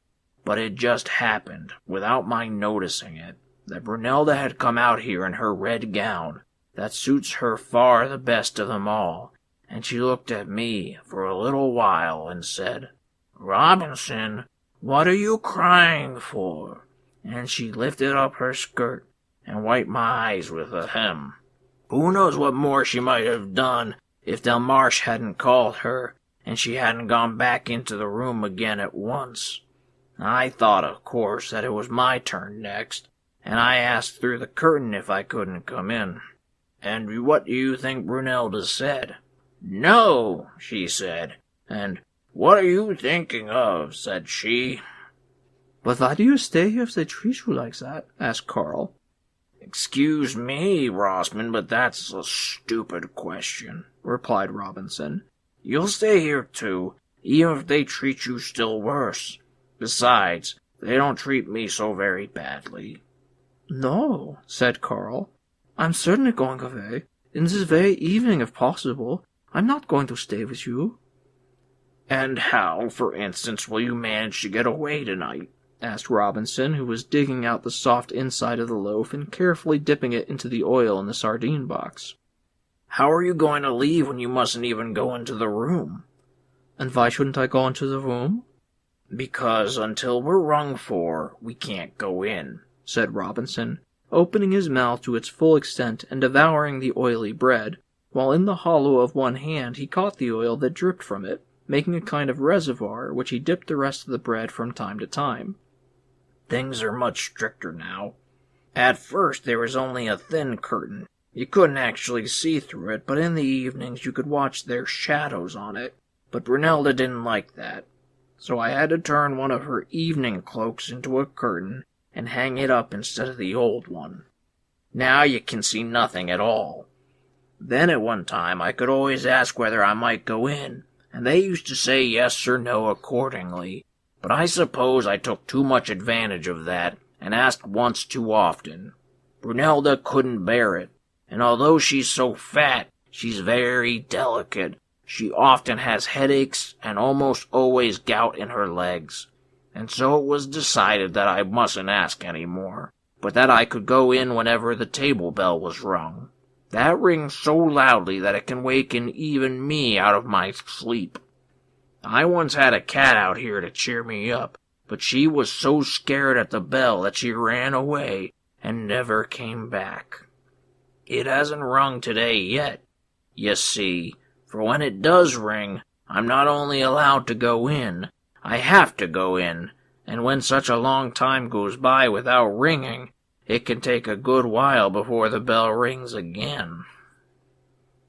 but it just happened, without my noticing it, that Brunelda had come out here in her red gown, that suits her far the best of them all, and she looked at me for a little while and said, "Robinson, what are you crying for?" And she lifted up her skirt and wiped my eyes with a hem. Who knows what more she might have done if Delmarche hadn't called her, and she hadn't gone back into the room again at once. I thought, of course, that it was my turn next, and I asked through the curtain if I couldn't come in. And what do you think Brunelda said? "No," she said, and "What are you thinking of?" said she. "But why do you stay here if they treat you like that?" asked Carl. "Excuse me, Rossman, but that's a stupid question," replied Robinson. "You'll stay here too, even if they treat you still worse. Besides, they don't treat me so very badly." "No," said Carl. "I'm certainly going away, in this very evening if possible. I'm not going to stay with you." "And how, for instance, will you manage to get away tonight?" asked Robinson, who was digging out the soft inside of the loaf and carefully dipping it into the oil in the sardine box. "How are you going to leave when you mustn't even go into the room?" "And why shouldn't I go into the room?" "Because until we're rung for, we can't go in," said Robinson, opening his mouth to its full extent and devouring the oily bread, while in the hollow of one hand he caught the oil that dripped from it, making a kind of reservoir which he dipped the rest of the bread from time to time. "Things are much stricter now. At first there was only a thin curtain. You couldn't actually see through it, but in the evenings you could watch their shadows on it. But Brunelda didn't like that, so I had to turn one of her evening cloaks into a curtain and hang it up instead of the old one. Now you can see nothing at all. Then at one time I could always ask whether I might go in, and they used to say yes or no accordingly, but I suppose I took too much advantage of that and asked once too often. Brunelda couldn't bear it, and although she's so fat, she's very delicate. She often has headaches and almost always gout in her legs, and so it was decided that I mustn't ask any more, but that I could go in whenever the table bell was rung. That rings so loudly that it can waken even me out of my sleep. I once had a cat out here to cheer me up, but she was so scared at the bell that she ran away and never came back. It hasn't rung today yet, you see, for when it does ring, I'm not only allowed to go in, I have to go in, and when such a long time goes by without ringing, it can take a good while before the bell rings again."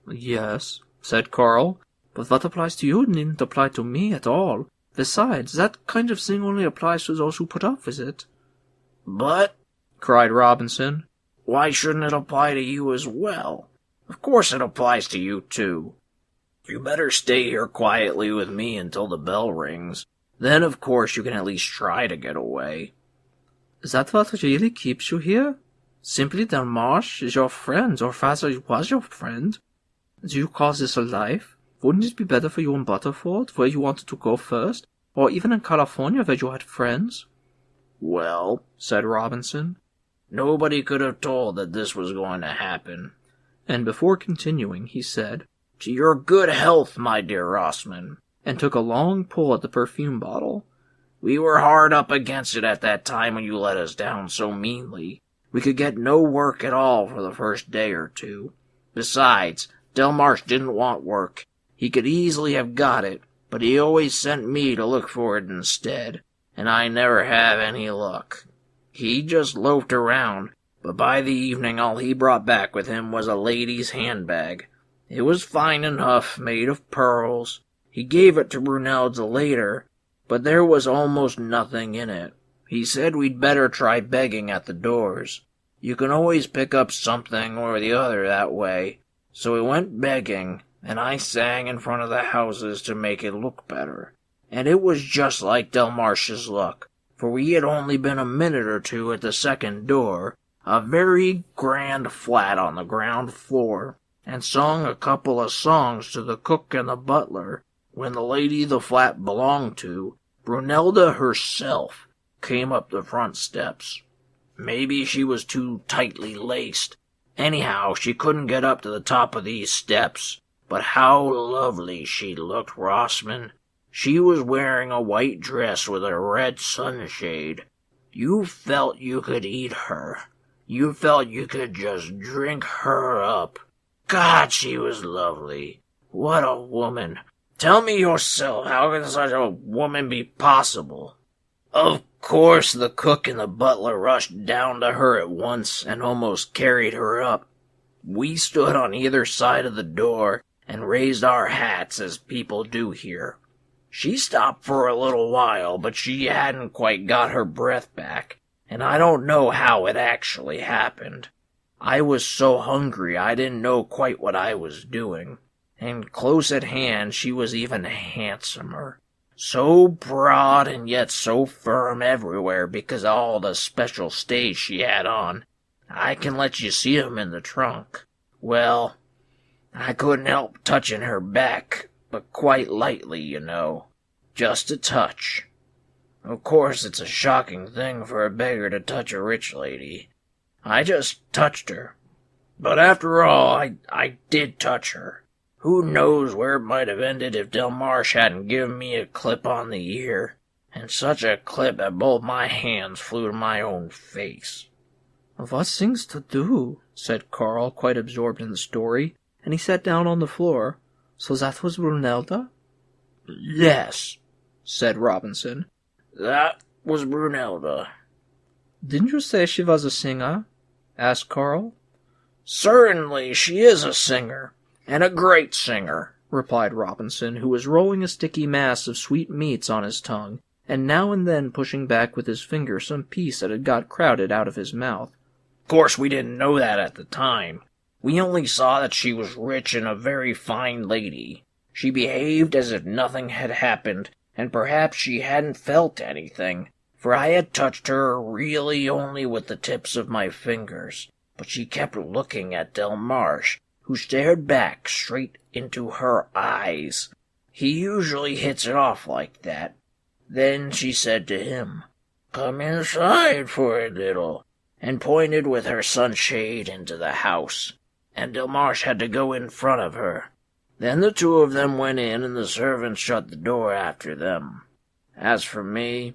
"Yes," said Carl, "but what applies to you needn't apply to me at all. Besides, that kind of thing only applies to those who put up with it." "But," cried Robinson, "why shouldn't it apply to you as well? Of course it applies to you too. You better stay here quietly with me until the bell rings. Then, of course, you can at least try to get away." "Is that what really keeps you here? Simply Delmarche is your friend, or father was your friend? Do you call this a life? Wouldn't it be better for you in Butterford, where you wanted to go first, or even in California, where you had friends?" "Well," said Robinson, "nobody could have told that this was going to happen." And before continuing, he said, "To your good health, my dear Rossman," and took a long pull at the perfume bottle. "We were hard up against it at that time when you let us down so meanly. We could get no work at all for the first day or two. Besides, Delmarche didn't want work. He could easily have got it, but he always sent me to look for it instead, and I never have any luck. He just loafed around, but by the evening all he brought back with him was a lady's handbag. It was fine enough, made of pearls. He gave it to Brunelda later, but there was almost nothing in it. He said we'd better try begging at the doors. You can always pick up something or the other that way. So we went begging, and I sang in front of the houses to make it look better. And it was just like Delmarche's luck, for we had only been a minute or two at the second door, a very grand flat on the ground floor, and sung a couple of songs to the cook and the butler, when the lady the flat belonged to, Brunelda herself, came up the front steps. Maybe she was too tightly laced. Anyhow, she couldn't get up to the top of these steps. But how lovely she looked, Rossman. She was wearing a white dress with a red sunshade. You felt you could eat her. You felt you could just drink her up. God, she was lovely. What a woman. Tell me yourself, how can such a woman be possible? Of course, the cook and the butler rushed down to her at once and almost carried her up. We stood on either side of the door and raised our hats as people do here. She stopped for a little while, but she hadn't quite got her breath back, and I don't know how it actually happened. I was so hungry I didn't know quite what I was doing, and close at hand she was even handsomer. So broad and yet so firm everywhere because of all the special stays she had on. I can let you see 'em in the trunk. Well, I couldn't help touching her back, but quite lightly, you know. Just a touch. Of course, it's a shocking thing for a beggar to touch a rich lady. I just touched her. But after all, I did touch her. Who knows where it might have ended if Delmarsh hadn't given me a clip on the ear, and such a clip that both my hands flew to my own face. "What things to do?" said Carl, quite absorbed in the story, and he sat down on the floor. "So that was Brunelda?" "Yes," said Robinson. "that was Brunelda." "Didn't you say she was a singer?" asked Carl. "Certainly she is a singer, and a great singer," replied Robinson, who was rolling a sticky mass of sweet meats on his tongue, and now and then pushing back with his finger some piece that had got crowded out of his mouth. "Of course we didn't know that at the time. We only saw that she was rich and a very fine lady. She behaved as if nothing had happened, and perhaps she hadn't felt anything, for I had touched her really only with the tips of my fingers. But she kept looking at Delmarsh, who stared back straight into her eyes. He usually hits it off like that. Then she said to him, 'Come inside for a little,' and pointed with her sunshade into the house, and Delmarsh had to go in front of her. Then the two of them went in, and the servant shut the door after them. As for me,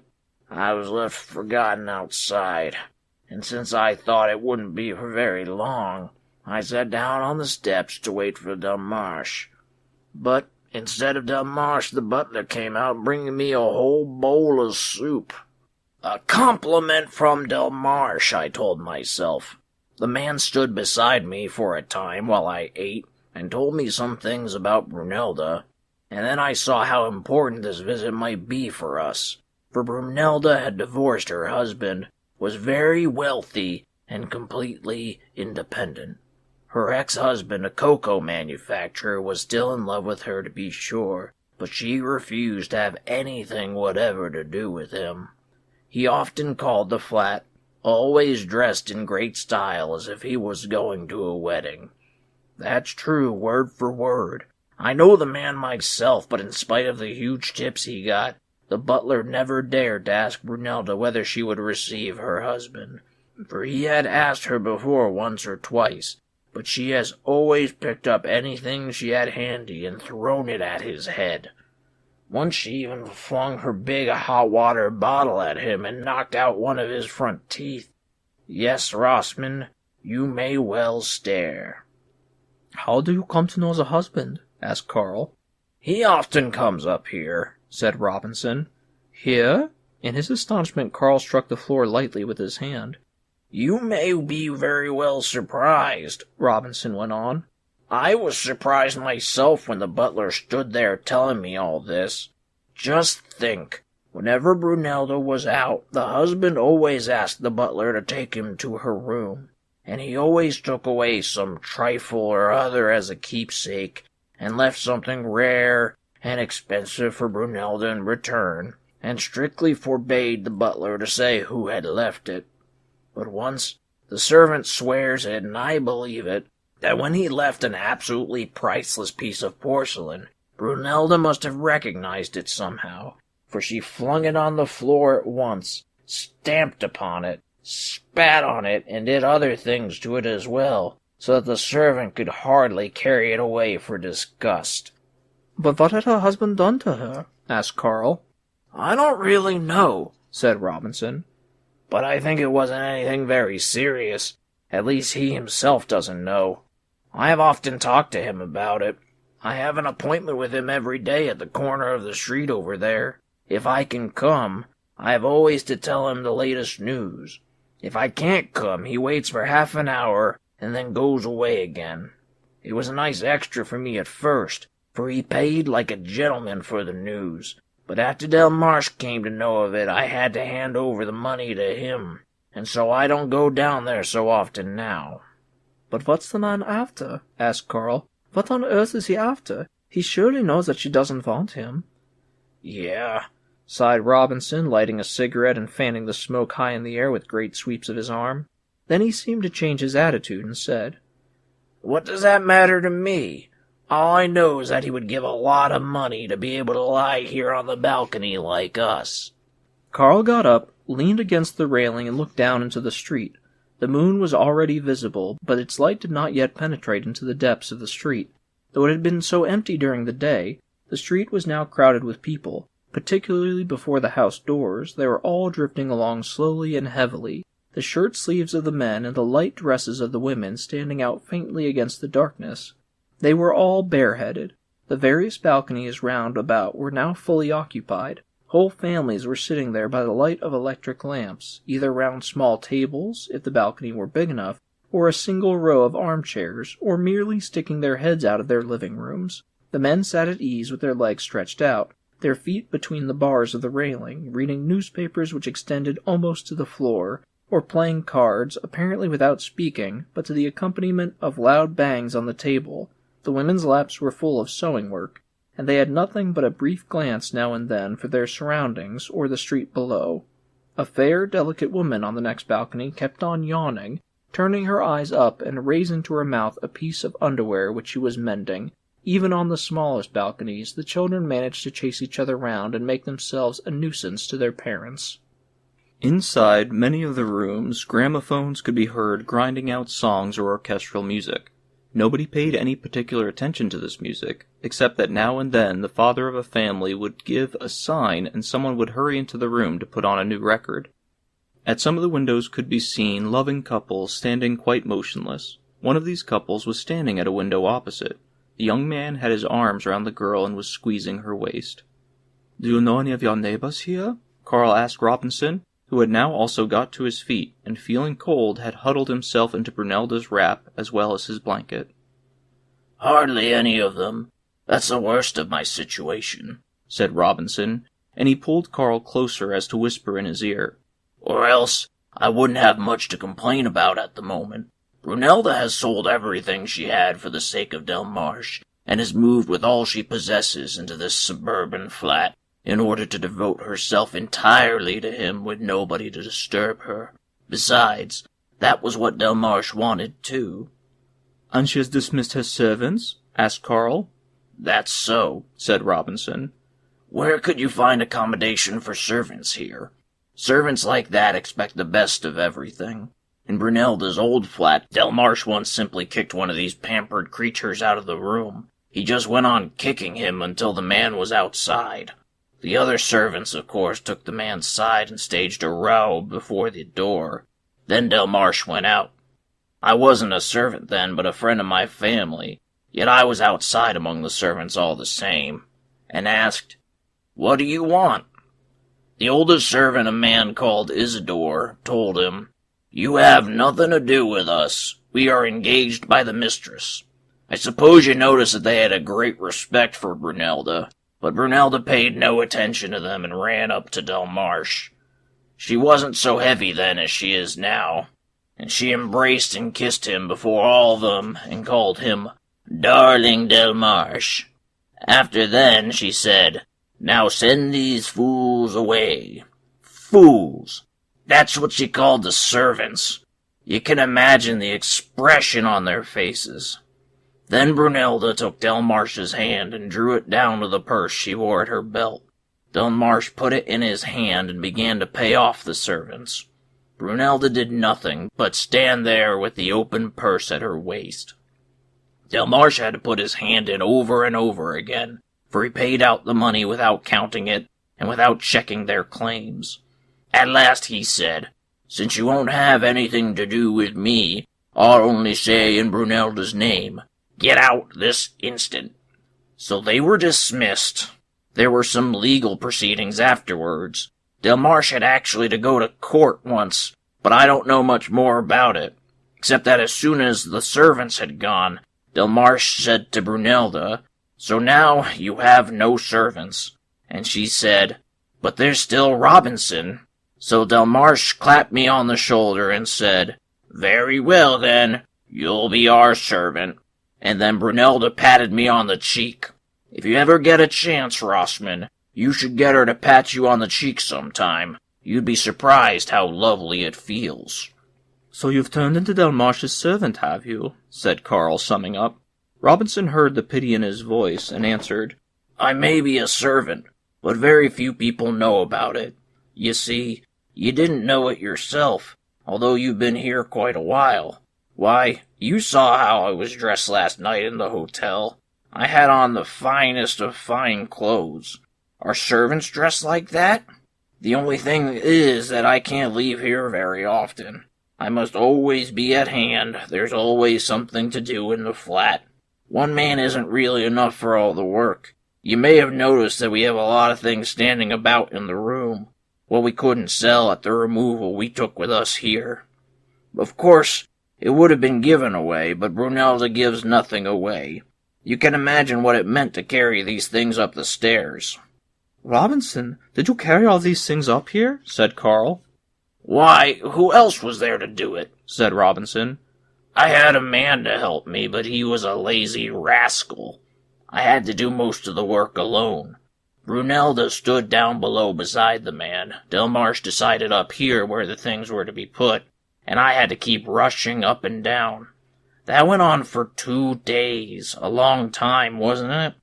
I was left forgotten outside, and since I thought it wouldn't be for very long, I sat down on the steps to wait for Delmarsh. But instead of Delmarsh, the butler came out bringing me a whole bowl of soup. A compliment from Delmarsh, I told myself. The man stood beside me for a time while I ate, and told me some things about Brunelda, and then I saw how important this visit might be for us, for Brunelda had divorced her husband, was very wealthy, and completely independent. Her ex-husband, a cocoa manufacturer, was still in love with her to be sure, but she refused to have anything whatever to do with him. He often called the flat, always dressed in great style as if he was going to a wedding. That's true, word for word. I know the man myself, but in spite of the huge tips he got, the butler never dared to ask Brunelda whether she would receive her husband, for he had asked her before once or twice, but she has always picked up anything she had handy and thrown it at his head. Once she even flung her big hot water bottle at him and knocked out one of his front teeth. Yes, Rossman, you may well stare. "How do you come to know the husband?" asked Carl. "He often comes up here," said Robinson. "Here?" In his astonishment, Carl struck the floor lightly with his hand. "You may be very well surprised," Robinson went on. "I was surprised myself when the butler stood there telling me all this. Just think, whenever Brunelda was out, the husband always asked the butler to take him to her room, and he always took away some trifle or other as a keepsake, and left something rare and expensive for Brunelda in return, and strictly forbade the butler to say who had left it. But once, the servant swears it, and I believe it, that when he left an absolutely priceless piece of porcelain, Brunelda must have recognized it somehow, for she flung it on the floor at once, stamped upon it, spat on it, and did other things to it as well, so that the servant could hardly carry it away for disgust. But what had her husband done to her? Asked Carl. I don't really know, said Robinson. But I think it wasn't anything very serious. At least he himself doesn't know. I have often talked to him about it. I have an appointment with him every day at the corner of the street over there. If I can come, I have always to tell him the latest news. If I can't come, he waits for half an hour and then goes away again. It was a nice extra for me at first, for he paid like a gentleman for the news. But after Del Marsh came to know of it, I had to hand over the money to him, and so I don't go down there so often now. But what's the man after? Asked Carl. What on earth is he after? He surely knows that she doesn't want him. Yeah, sighed Robinson, lighting a cigarette and fanning the smoke high in the air with great sweeps of his arm. Then he seemed to change his attitude and said, What does that matter to me? All I know is that he would give a lot of money to be able to lie here on the balcony like us. Carl got up, leaned against the railing, and looked down into the street. The moon was already visible, but its light did not yet penetrate into the depths of the street. Though it had been so empty during the day, the street was now crowded with people. Particularly before the house doors, they were all drifting along slowly and heavily, the shirt sleeves of the men and the light dresses of the women standing out faintly against the darkness. They were all bareheaded. The various balconies round about were now fully occupied. Whole families were sitting there by the light of electric lamps, either round small tables, if the balcony were big enough, or a single row of armchairs, or merely sticking their heads out of their living rooms. The men sat at ease with their legs stretched out, their feet between the bars of the railing, reading newspapers which extended almost to the floor, or playing cards, apparently without speaking, but to the accompaniment of loud bangs on the table. The women's laps were full of sewing work, and they had nothing but a brief glance now and then for their surroundings or the street below. A fair, delicate woman on the next balcony kept on yawning, turning her eyes up and raising to her mouth a piece of underwear which she was mending. Even on the smallest balconies, the children managed to chase each other round and make themselves a nuisance to their parents. Inside many of the rooms, gramophones could be heard grinding out songs or orchestral music. Nobody paid any particular attention to this music, except that now and then the father of a family would give a sign and someone would hurry into the room to put on a new record. At some of the windows could be seen loving couples standing quite motionless. One of these couples was standing at a window opposite. The young man had his arms round the girl and was squeezing her waist. "Do you know any of your neighbors here?" Carl asked Robinson, who had now also got to his feet, and feeling cold had huddled himself into Brunelda's wrap as well as his blanket. Hardly any of them. That's the worst of my situation, said Robinson, and he pulled Carl closer as to whisper in his ear. Or else I wouldn't have much to complain about at the moment. Brunelda has sold everything she had for the sake of Del Marsh, and has moved with all she possesses into this suburban flat, in order to devote herself entirely to him with nobody to disturb her. Besides, that was what Del Marsh wanted, too. And she has dismissed her servants? Asked Carl. That's so, said Robinson. Where could you find accommodation for servants here? Servants like that expect the best of everything. In Brunelda's old flat, Del Marsh once simply kicked one of these pampered creatures out of the room. He just went on kicking him until the man was outside. The other servants, of course, took the man's side and staged a row before the door. Then Del Marsh went out. I wasn't a servant then, but a friend of my family, yet I was outside among the servants all the same, and asked, "What do you want?" The oldest servant, a man called Isidore, told him, "You have nothing to do with us. We are engaged by the mistress." I suppose you noticed that they had a great respect for Brunelda, but Brunelda paid no attention to them and ran up to Del Marsh. She wasn't so heavy then as she is now, and she embraced and kissed him before all of them and called him Darling Del Marsh. After then she said, "Now send these fools away." Fools! That's what she called the servants. You can imagine the expression on their faces. Then Brunelda took Del Marsh's hand and drew it down to the purse she wore at her belt. Delmarsh put it in his hand and began to pay off the servants. Brunelda did nothing but stand there with the open purse at her waist. Delmarsh had to put his hand in over and over again, for he paid out the money without counting it and without checking their claims. At last he said, "Since you won't have anything to do with me, I'll only say in Brunelda's name, get out this instant." So they were dismissed. There were some legal proceedings afterwards. Delmarsh had actually to go to court once, but I don't know much more about it, except that as soon as the servants had gone, Delmarsh said to Brunelda, "So now you have no servants." And she said, "But there's still Robinson." So Delmarsh clapped me on the shoulder and said, "Very well then, you'll be our servant." And then Brunelda patted me on the cheek. If you ever get a chance, Rossman, you should get her to pat you on the cheek sometime. You'd be surprised how lovely it feels. "So you've turned into Delmarsh's servant, have you?" said Carl, summing up. Robinson heard the pity in his voice and answered, "I may be a servant, but very few people know about it. You see, you didn't know it yourself, although you've been here quite a while. Why, you saw how I was dressed last night in the hotel. I had on the finest of fine clothes. Are servants dressed like that? The only thing is that I can't leave here very often. I must always be at hand. There's always something to do in the flat. One man isn't really enough for all the work. You may have noticed that we have a lot of things standing about in the room, what we couldn't sell at the removal we took with us here. Of course, it would have been given away, but Brunelda gives nothing away. You can imagine what it meant to carry these things up the stairs." "Robinson, did you carry all these things up here?" said Carl. "Why, who else was there to do it?" said Robinson. "I had a man to help me, but he was a lazy rascal. I had to do most of the work alone. Brunelda stood down below beside the man. Delmarsh decided up here where the things were to be put, and I had to keep rushing up and down. That went on for 2 days, a long time, wasn't it?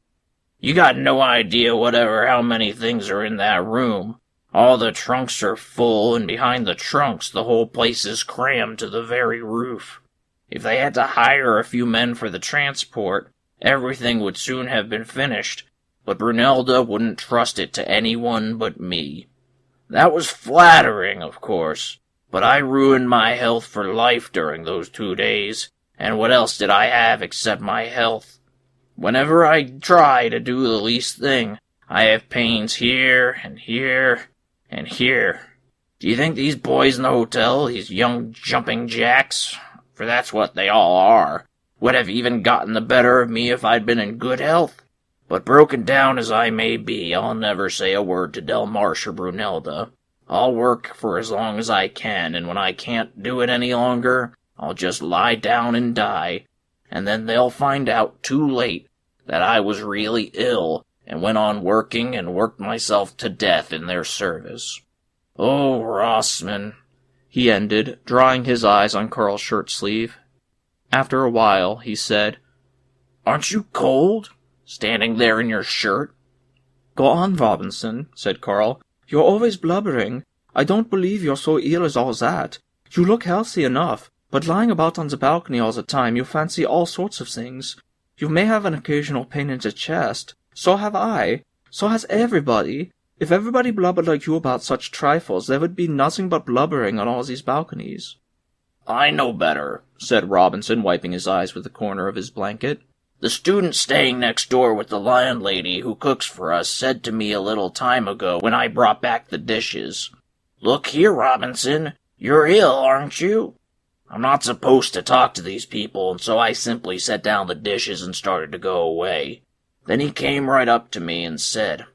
You got no idea whatever how many things are in that room. All the trunks are full, and behind the trunks the whole place is crammed to the very roof. If they had to hire a few men for the transport, everything would soon have been finished, but Brunelda wouldn't trust it to anyone but me. That was flattering, of course, but I ruined my health for life during those 2 days, and what else did I have except my health? Whenever I try to do the least thing, I have pains here and here and here. Do you think these boys in the hotel, these young jumping jacks, for that's what they all are, would have even gotten the better of me if I'd been in good health? But broken down as I may be, I'll never say a word to Delmarsh or Brunelda. I'll work for as long as I can, and when I can't do it any longer, I'll just lie down and die, and then they'll find out too late that I was really ill and went on working and worked myself to death in their service. Oh, Rossman," he ended, drying his eyes on Carl's shirt sleeve. After a while, he said, "Aren't you cold, standing there in your shirt?" "Go on, Robinson," said Carl. "You're always blubbering. I don't believe you're so ill as all that. You look healthy enough, but lying about on the balcony all the time, you fancy all sorts of things. You may have an occasional pain in the chest. So have I. So has everybody. If everybody blubbered like you about such trifles, there would be nothing but blubbering on all these balconies." "I know better," said Robinson, wiping his eyes with the corner of his blanket. "The student staying next door with the landlady who cooks for us said to me a little time ago when I brought back the dishes, 'Look here, Robinson, you're ill, aren't you?' I'm not supposed to talk to these people, and so I simply set down the dishes and started to go away. Then he came right up to me and said,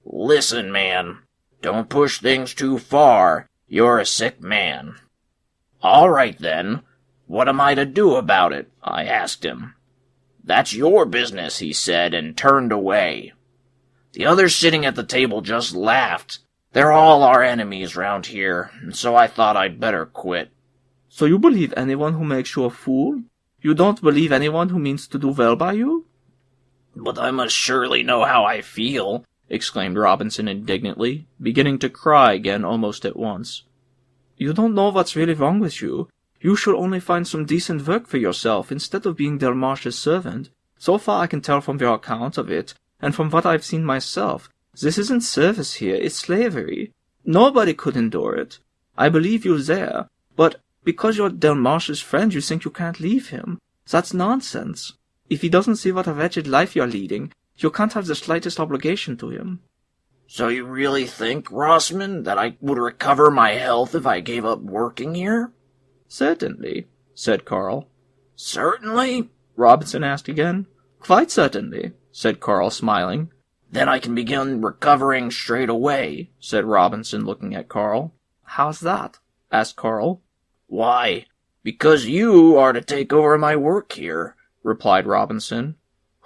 'Listen, man, don't push things too far. You're a sick man.' 'All right, then. What am I to do about it?' I asked him. 'That's your business,' he said, and turned away. The others sitting at the table just laughed. They're all our enemies round here, and so I thought I'd better quit." "So you believe anyone who makes you a fool? You don't believe anyone who means to do well by you?" "But I must surely know how I feel. exclaimed Robinson indignantly, beginning to cry again almost at once. "You don't know what's really wrong with you. You should only find some decent work for yourself instead of being Delmarche's servant. So far I can tell from your account of it, and from what I've seen myself, this isn't service here, it's slavery. Nobody could endure it. I believe you there, but because you're Delmarche's friend you think you can't leave him. That's nonsense. If he doesn't see what a wretched life you're leading, you can't have the slightest obligation to him." "So you really think, Rossman, that I would recover my health if I gave up working here?" "Certainly," said Carl. "Certainly?" Robinson asked again. "Quite certainly," said Carl, smiling. "Then I can begin recovering straight away," said Robinson, looking at Carl. "How's that?" asked Carl. "Why, because you are to take over my work here," replied Robinson.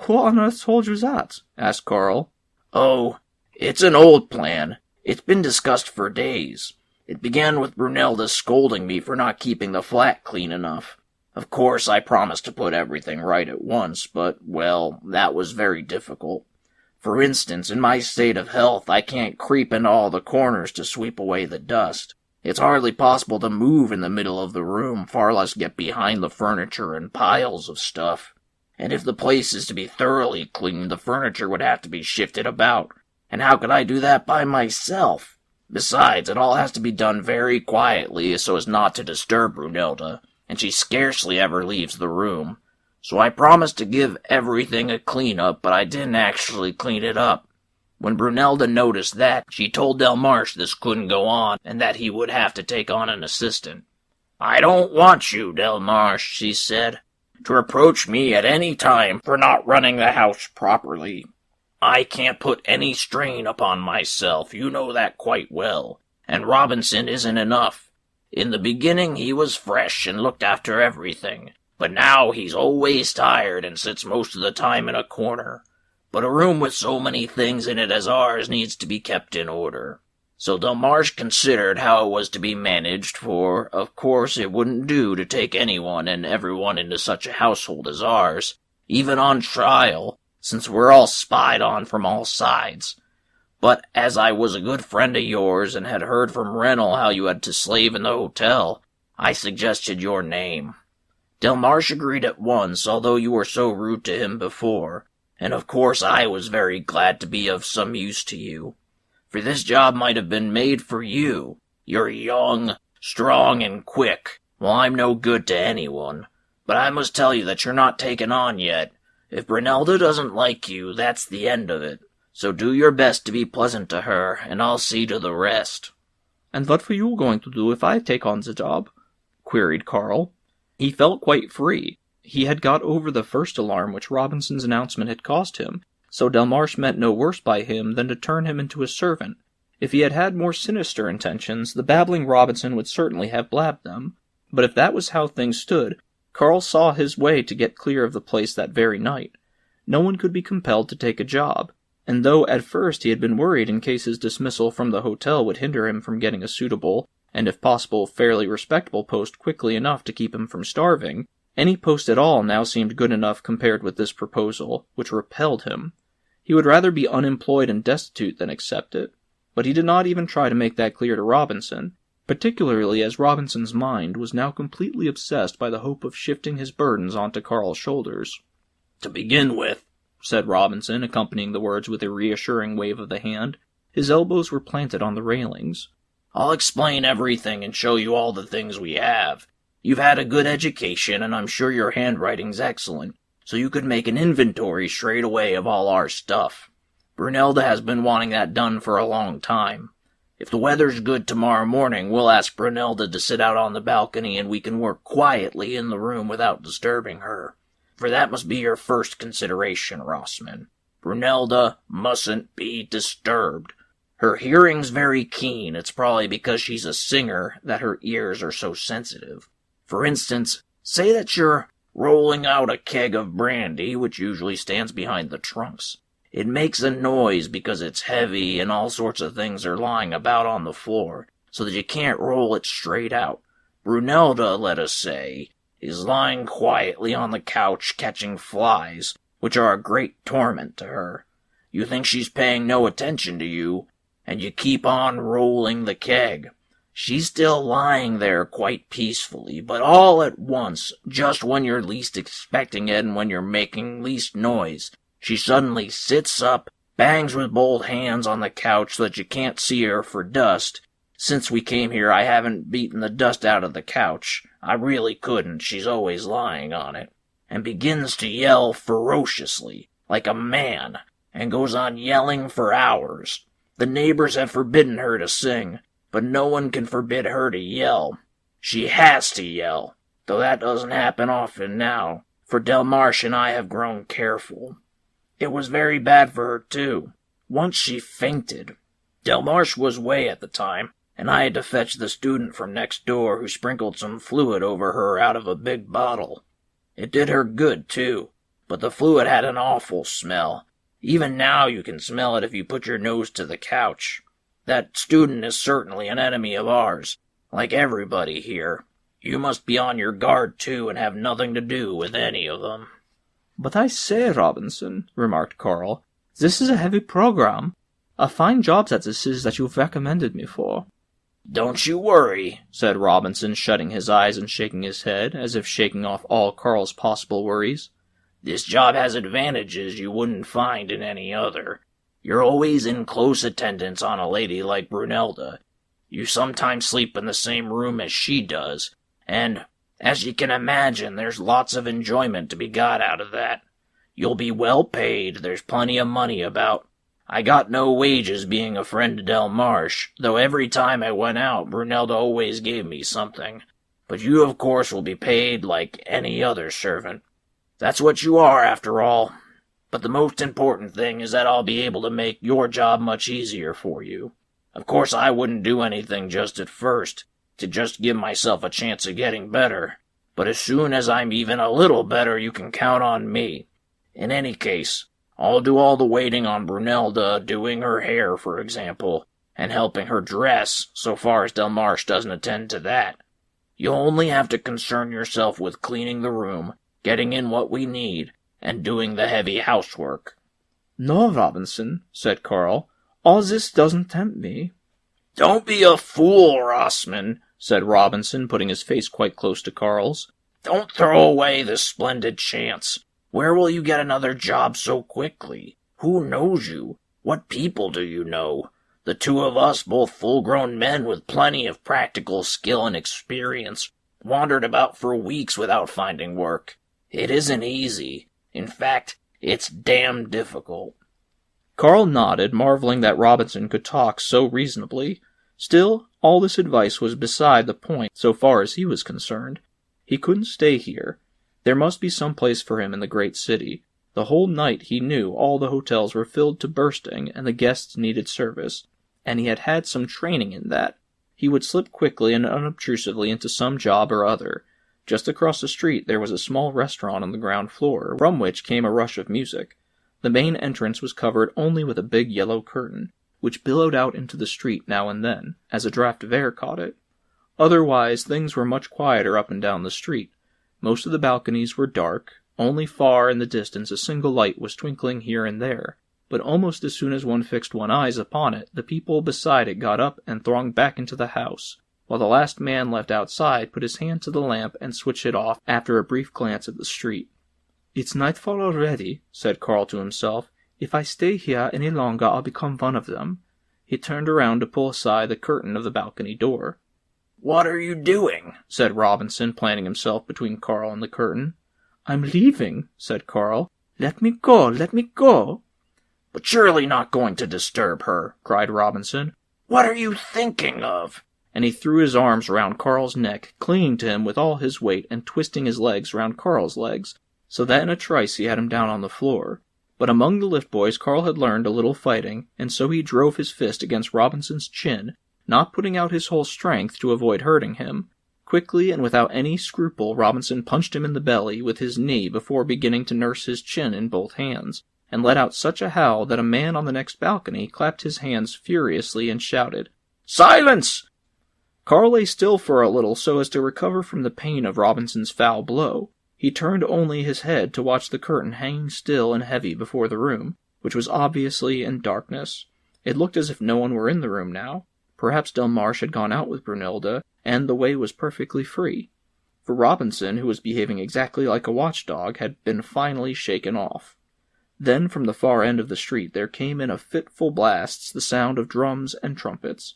"Who on earth told you that?" asked Carl. "Oh, it's an old plan. It's been discussed for days. It began with Brunelda scolding me for not keeping the flat clean enough. Of course, I promised to put everything right at once, but, well, that was very difficult. For instance, in my state of health, I can't creep into all the corners to sweep away the dust. It's hardly possible to move in the middle of the room, far less get behind the furniture and piles of stuff. And if the place is to be thoroughly cleaned, the furniture would have to be shifted about. And how could I do that by myself? Besides, it all has to be done very quietly so as not to disturb Brunelda, and she scarcely ever leaves the room. So I promised to give everything a clean-up, but I didn't actually clean it up. When Brunelda noticed that, she told Delmarche this couldn't go on, and that he would have to take on an assistant. "I don't want you, Delmarche," she said, "to reproach me at any time for not running the house properly. I can't put any strain upon myself, you know that quite well, and Robinson isn't enough. In the beginning he was fresh and looked after everything, but now he's always tired and sits most of the time in a corner. But a room with so many things in it as ours needs to be kept in order." So Delmarche considered how it was to be managed, for, of course, it wouldn't do to take anyone and everyone into such a household as ours, even on trial, since we're all spied on from all sides. But as I was a good friend of yours and had heard from Rennell how you had to slave in the hotel, I suggested your name. Delmarche agreed at once, although you were so rude to him before, and of course I was very glad to be of some use to you. For this job might have been made for you. You're young, strong, and quick. Well, I'm no good to anyone. But I must tell you that you're not taken on yet. If Brunelda doesn't like you, that's the end of it. So do your best to be pleasant to her, and I'll see to the rest." "And what were you going to do if I take on the job?" queried Carl. He felt quite free. He had got over the first alarm which Robinson's announcement had caused him, so Delmarche meant no worse by him than to turn him into a servant. If he had had more sinister intentions, the babbling Robinson would certainly have blabbed them. But if that was how things stood, Carl saw his way to get clear of the place that very night. No one could be compelled to take a job, and though at first he had been worried in case his dismissal from the hotel would hinder him from getting a suitable, and if possible fairly respectable post quickly enough to keep him from starving, any post at all now seemed good enough compared with this proposal, which repelled him. He would rather be unemployed and destitute than accept it. But he did not even try to make that clear to Robinson, particularly as Robinson's mind was now completely obsessed by the hope of shifting his burdens onto Carl's shoulders. "To begin with," said Robinson, accompanying the words with a reassuring wave of the hand. His elbows were planted on the railings. "I'll explain everything and show you all the things we have. You've had a good education, and I'm sure your handwriting's excellent, so you could make an inventory straight away of all our stuff. Brunelda has been wanting that done for a long time. If the weather's good tomorrow morning, we'll ask Brunelda to sit out on the balcony and we can work quietly in the room without disturbing her. For that must be your first consideration, Rossman. Brunelda mustn't be disturbed. Her hearing's very keen. It's probably because she's a singer that her ears are so sensitive. For instance, say that you're rolling out a keg of brandy, which usually stands behind the trunks. It makes a noise because it's heavy and all sorts of things are lying about on the floor, so that you can't roll it straight out. Brunelda, let us say, is lying quietly on the couch catching flies, which are a great torment to her. You think she's paying no attention to you, and you keep on rolling the keg. She's still lying there quite peacefully, but all at once, just when you're least expecting it and when you're making least noise, she suddenly sits up, bangs with both hands on the couch so that you can't see her for dust. Since we came here, I haven't beaten the dust out of the couch. I really couldn't, she's always lying on it. And begins to yell ferociously, like a man, and goes on yelling for hours. The neighbors have forbidden her to sing, but no one can forbid her to yell. She has to yell, though that doesn't happen often now, for Delmarsh and I have grown careful. It was very bad for her, too. Once she fainted. Delmarsh was away at the time, and I had to fetch the student from next door who sprinkled some fluid over her out of a big bottle. It did her good, too, but the fluid had an awful smell. Even now you can smell it if you put your nose to the couch. That student is certainly an enemy of ours, like everybody here. You must be on your guard, too, and have nothing to do with any of them. But I say, Robinson, remarked Carl, this is a heavy program. A fine job that this is that you've recommended me for. Don't you worry, said Robinson, shutting his eyes and shaking his head, as if shaking off all Carl's possible worries. This job has advantages you wouldn't find in any other. You're always in close attendance on a lady like Brunelda. You sometimes sleep in the same room as she does, and, as you can imagine, there's lots of enjoyment to be got out of that. You'll be well paid, there's plenty of money about. I got no wages being a friend to Delmarsh, though every time I went out, Brunelda always gave me something. But you, of course, will be paid like any other servant. That's what you are, after all. But the most important thing is that I'll be able to make your job much easier for you. Of course, I wouldn't do anything just at first, to just give myself a chance of getting better. But as soon as I'm even a little better, you can count on me. In any case, I'll do all the waiting on Brunelda, doing her hair, for example, and helping her dress, so far as Delmarsh doesn't attend to that. You'll only have to concern yourself with cleaning the room, getting in what we need, and doing the heavy housework. No, Robinson, said Carl, all this doesn't tempt me. Don't be a fool, Rossman, said Robinson, putting his face quite close to Carl's. Don't throw away this splendid chance. Where will you get another job so quickly? Who knows you? What people do you know? The two of us, both full-grown men with plenty of practical skill and experience, wandered about for weeks without finding work. It isn't easy. In fact, it's damn difficult. Carl nodded, marveling that Robinson could talk so reasonably. Still, all this advice was beside the point so far as he was concerned. He couldn't stay here. There must be some place for him in the great city. The whole night he knew all the hotels were filled to bursting and the guests needed service, and he had had some training in that. He would slip quickly and unobtrusively into some job or other. Just across the street there was a small restaurant on the ground floor, from which came a rush of music. The main entrance was covered only with a big yellow curtain, which billowed out into the street now and then, as a draught of air caught it. Otherwise, things were much quieter up and down the street. Most of the balconies were dark. Only far in the distance a single light was twinkling here and there, but almost as soon as one fixed one's eyes upon it, the people beside it got up and thronged back into the house, while the last man left outside put his hand to the lamp and switched it off after a brief glance at the street. "It's nightfall already," said Carl to himself. "If I stay here any longer I'll become one of them." He turned around to pull aside the curtain of the balcony door. "What are you doing?" said Robinson, planting himself between Carl and the curtain. "I'm leaving," said Carl. "Let me go, let me go." "But surely not going to disturb her," cried Robinson. "What are you thinking of?" And he threw his arms round Carl's neck, clinging to him with all his weight and twisting his legs round Carl's legs, so that in a trice he had him down on the floor. But among the lift boys Carl had learned a little fighting, and so he drove his fist against Robinson's chin, not putting out his whole strength to avoid hurting him. Quickly and without any scruple Robinson punched him in the belly with his knee before beginning to nurse his chin in both hands, and let out such a howl that a man on the next balcony clapped his hands furiously and shouted, "Silence!" Carl lay still for a little so as to recover from the pain of Robinson's foul blow. He turned only his head to watch the curtain hanging still and heavy before the room, which was obviously in darkness. It looked as if no one were in the room now. Perhaps Delmarsh had gone out with Brunilda, and the way was perfectly free. For Robinson, who was behaving exactly like a watchdog, had been finally shaken off. Then from the far end of the street there came in a fitful blasts the sound of drums and trumpets.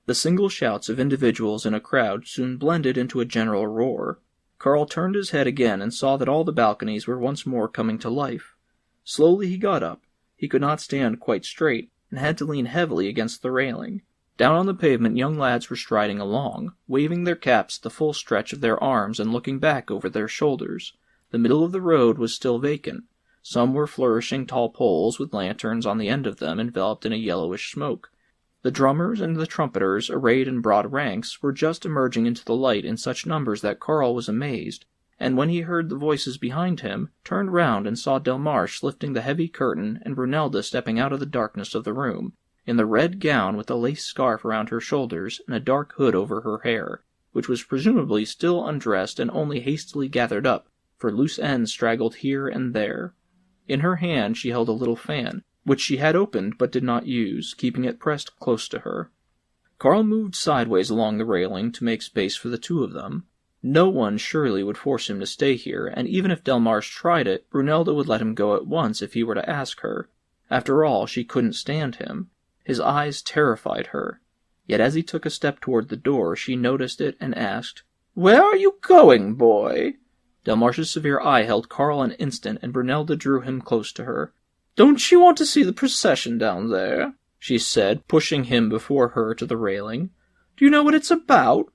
The single shouts of individuals in a crowd soon blended into a general roar. Carl turned his head again and saw that all the balconies were once more coming to life. Slowly he got up. He could not stand quite straight, and had to lean heavily against the railing. Down on the pavement young lads were striding along, waving their caps the full stretch of their arms and looking back over their shoulders. The middle of the road was still vacant. Some were flourishing tall poles with lanterns on the end of them enveloped in a yellowish smoke. The drummers and the trumpeters, arrayed in broad ranks, were just emerging into the light in such numbers that Carl was amazed, and when he heard the voices behind him, turned round and saw Delmarsh lifting the heavy curtain and Brunilda stepping out of the darkness of the room, in the red gown with a lace scarf around her shoulders and a dark hood over her hair, which was presumably still undressed and only hastily gathered up, for loose ends straggled here and there. In her hand she held a little fan, which she had opened but did not use, keeping it pressed close to her. Carl moved sideways along the railing to make space for the two of them. No one surely would force him to stay here, and even if Delmarsh tried it, Brunilda would let him go at once if he were to ask her. After all, she couldn't stand him. His eyes terrified her. Yet as he took a step toward the door, she noticed it and asked, "Where are you going, boy?" Delmarsh's severe eye held Carl an instant, and Brunilda drew him close to her. "Don't you want to see the procession down there?" she said, pushing him before her to the railing. "Do you know what it's about?"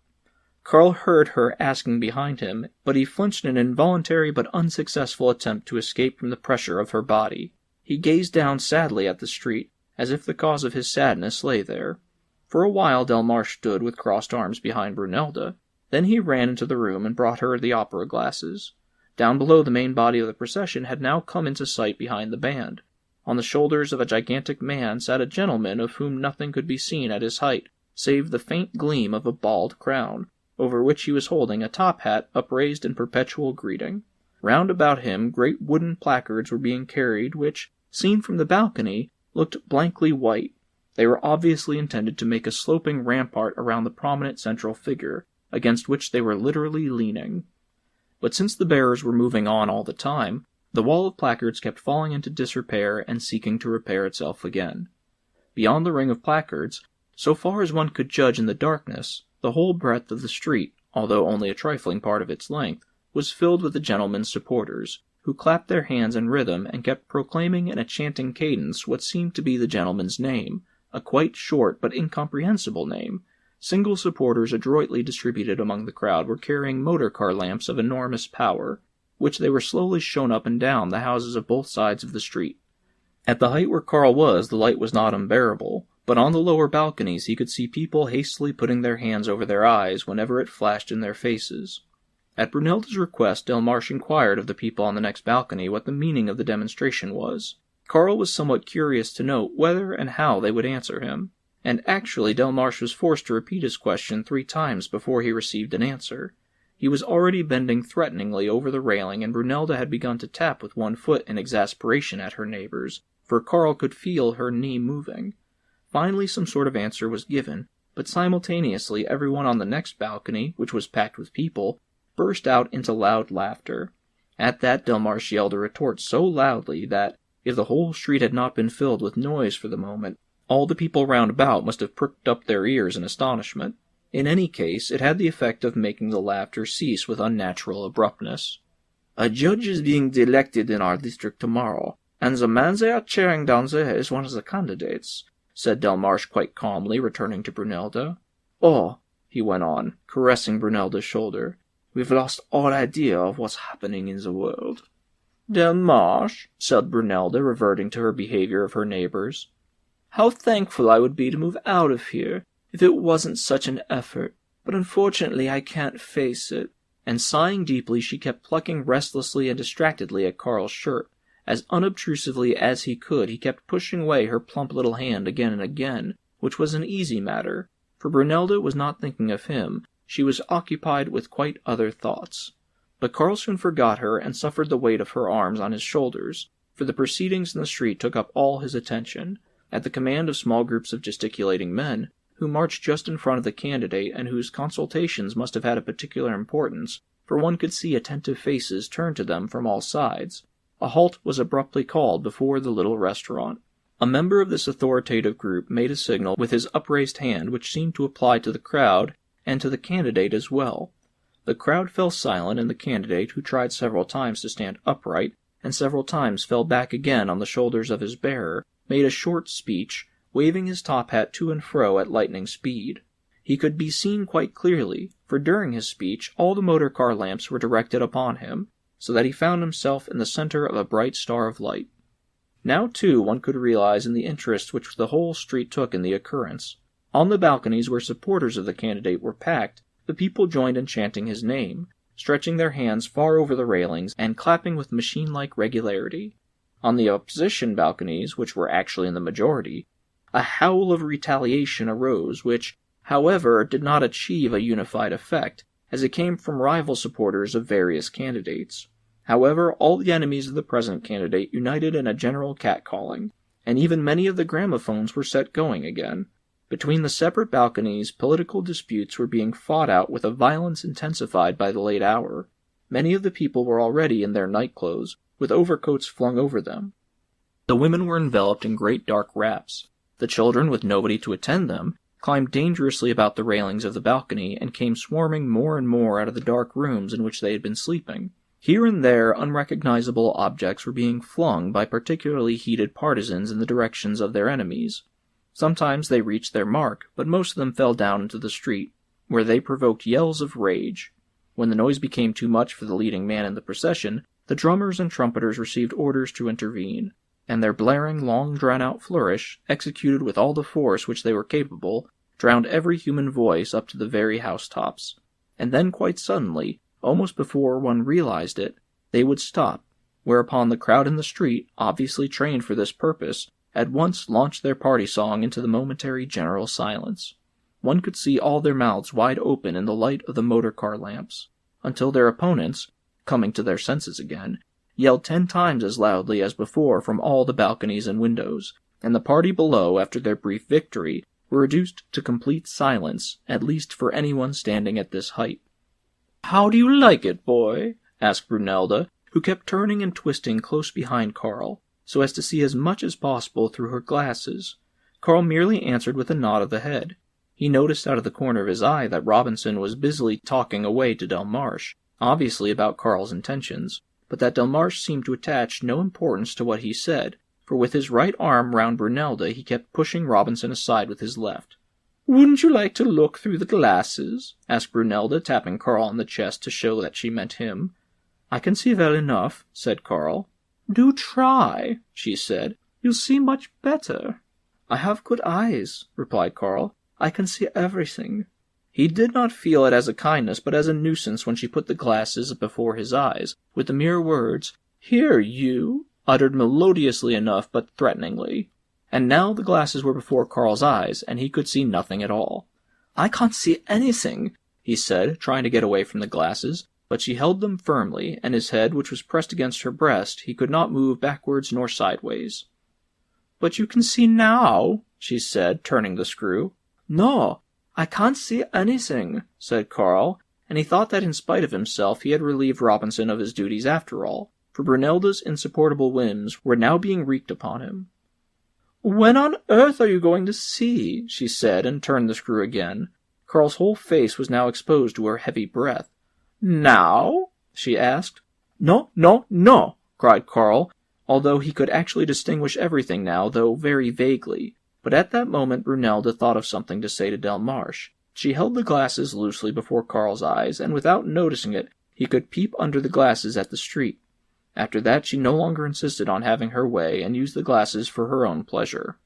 Carl heard her asking behind him, but he flinched in an involuntary but unsuccessful attempt to escape from the pressure of her body. He gazed down sadly at the street, as if the cause of his sadness lay there. For a while Delmarsh stood with crossed arms behind Brunilda. Then he ran into the room and brought her the opera glasses. Down below, the main body of the procession had now come into sight behind the band. On the shoulders of a gigantic man sat a gentleman of whom nothing could be seen at his height, save the faint gleam of a bald crown, over which he was holding a top hat upraised in perpetual greeting. Round about him great wooden placards were being carried which, seen from the balcony, looked blankly white. They were obviously intended to make a sloping rampart around the prominent central figure, against which they were literally leaning. But since the bearers were moving on all the time, the wall of placards kept falling into disrepair and seeking to repair itself again. Beyond the ring of placards, so far as one could judge in the darkness, the whole breadth of the street, although only a trifling part of its length, was filled with the gentleman's supporters, who clapped their hands in rhythm and kept proclaiming in a chanting cadence what seemed to be the gentleman's name, a quite short but incomprehensible name. Single supporters adroitly distributed among the crowd were carrying motor-car lamps of enormous power, which they were slowly shown up and down the houses of both sides of the street. At the height where Carl was, the light was not unbearable, but on the lower balconies he could see people hastily putting their hands over their eyes whenever it flashed in their faces. At Brunilda's request, Delmarsh inquired of the people on the next balcony what the meaning of the demonstration was. Carl was somewhat curious to know whether and how they would answer him, and actually Delmarsh was forced to repeat his question 3 times before he received an answer. He was already bending threateningly over the railing, and Brunilda had begun to tap with one foot in exasperation at her neighbors, for Carl could feel her knee moving. Finally some sort of answer was given, but simultaneously everyone on the next balcony, which was packed with people, burst out into loud laughter. At that Delmarsh yelled a retort so loudly that, if the whole street had not been filled with noise for the moment, all the people round about must have pricked up their ears in astonishment. In any case, it had the effect of making the laughter cease with unnatural abruptness. "A judge is being elected in our district tomorrow, and the man they are cheering down there is one of the candidates," said Delmarsh quite calmly, returning to Brunilda. "Oh," he went on, caressing Brunilda's shoulder, "we've lost all idea of what's happening in the world." "Delmarsh," said Brunilda, reverting to her behavior of her neighbors, "how thankful I would be to move out of here, if it wasn't such an effort, but unfortunately I can't face it." And sighing deeply, she kept plucking restlessly and distractedly at Carl's shirt. As unobtrusively as he could, he kept pushing away her plump little hand again and again, which was an easy matter, for Brunilda was not thinking of him. She was occupied with quite other thoughts. But Carl soon forgot her and suffered the weight of her arms on his shoulders, for the proceedings in the street took up all his attention, at the command of small groups of gesticulating men, who marched just in front of the candidate and whose consultations must have had a particular importance, for one could see attentive faces turned to them from all sides. A halt was abruptly called before the little restaurant. A member of this authoritative group made a signal with his upraised hand which seemed to apply to the crowd and to the candidate as well. The crowd fell silent, and the candidate, who tried several times to stand upright, and several times fell back again on the shoulders of his bearer, made a short speech, waving his top hat to and fro at lightning speed. He could be seen quite clearly, for during his speech all the motor car lamps were directed upon him, so that he found himself in the center of a bright star of light. Now, too, one could realize in the interest which the whole street took in the occurrence. On the balconies where supporters of the candidate were packed, the people joined in chanting his name, stretching their hands far over the railings and clapping with machine-like regularity. On the opposition balconies, which were actually in the majority, a howl of retaliation arose which, however, did not achieve a unified effect, as it came from rival supporters of various candidates. However, all the enemies of the present candidate united in a general catcalling, and even many of the gramophones were set going again. Between the separate balconies, political disputes were being fought out with a violence intensified by the late hour. Many of the people were already in their night clothes, with overcoats flung over them. The women were enveloped in great dark wraps. The children, with nobody to attend them, climbed dangerously about the railings of the balcony and came swarming more and more out of the dark rooms in which they had been sleeping. Here and there unrecognizable objects were being flung by particularly heated partisans in the directions of their enemies. Sometimes they reached their mark, but most of them fell down into the street, where they provoked yells of rage. When the noise became too much for the leading man in the procession, the drummers and trumpeters received orders to intervene, and their blaring, long-drawn-out flourish, executed with all the force which they were capable, drowned every human voice up to the very housetops. And then quite suddenly, almost before one realized it, they would stop, whereupon the crowd in the street, obviously trained for this purpose, at once launched their party song into the momentary general silence. One could see all their mouths wide open in the light of the motor car lamps, until their opponents, coming to their senses again, yelled 10 times as loudly as before from all the balconies and windows, and the party below, after their brief victory, were reduced to complete silence, at least for anyone standing at this height. "How do you like it, boy?" asked Brunelda, who kept turning and twisting close behind Carl, so as to see as much as possible through her glasses. Carl merely answered with a nod of the head. He noticed out of the corner of his eye that Robinson was busily talking away to Delmarche, obviously about Carl's intentions, but that Delmarche seemed to attach no importance to what he said, for with his right arm round Brunelda he kept pushing Robinson aside with his left. "Wouldn't you like to look through the glasses?" asked Brunelda, tapping Carl on the chest to show that she meant him. "I can see well enough," said Carl. "Do try," she said. "You'll see much better." "I have good eyes," replied Carl. "I can see everything." He did not feel it as a kindness, but as a nuisance when she put the glasses before his eyes, with the mere words, "Here, you," uttered melodiously enough, but threateningly. And now the glasses were before Carl's eyes, and he could see nothing at all. "I can't see anything," he said, trying to get away from the glasses, but she held them firmly, and his head, which was pressed against her breast, he could not move backwards nor sideways. "But you can see now," she said, turning the screw. "No, I can't see anything," said Carl, and he thought that in spite of himself he had relieved Robinson of his duties after all, for Brunelda's insupportable whims were now being wreaked upon him. "When on earth are you going to see?" she said, and turned the screw again. Carl's whole face was now exposed to her heavy breath. "Now?" she asked. "No, no, no!" cried Carl, although he could actually distinguish everything now, though very vaguely. But at that moment Brunelda thought of something to say to Delmarche. She held the glasses loosely before Carl's eyes, and without noticing it, he could peep under the glasses at the street. After that she no longer insisted on having her way, and used the glasses for her own pleasure.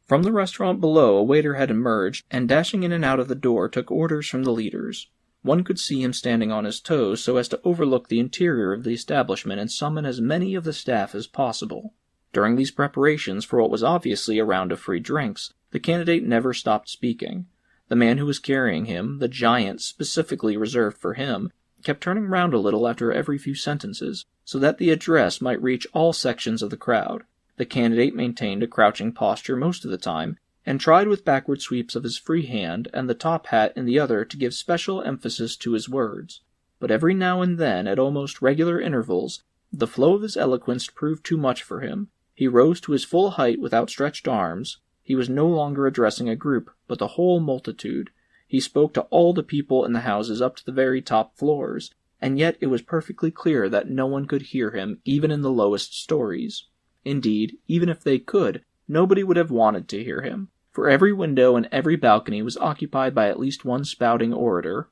From the restaurant below a waiter had emerged, and dashing in and out of the door took orders from the leaders. One could see him standing on his toes so as to overlook the interior of the establishment and summon as many of the staff as possible. During these preparations for what was obviously a round of free drinks, the candidate never stopped speaking. The man who was carrying him, the giant specifically reserved for him, kept turning round a little after every few sentences, so that the address might reach all sections of the crowd. The candidate maintained a crouching posture most of the time, and tried with backward sweeps of his free hand and the top hat in the other to give special emphasis to his words. But every now and then, at almost regular intervals, the flow of his eloquence proved too much for him. He rose to his full height with outstretched arms. He was no longer addressing a group, but the whole multitude. He spoke to all the people in the houses up to the very top floors, and yet it was perfectly clear that no one could hear him, even in the lowest stories. Indeed, even if they could, nobody would have wanted to hear him, for every window and every balcony was occupied by at least one spouting orator.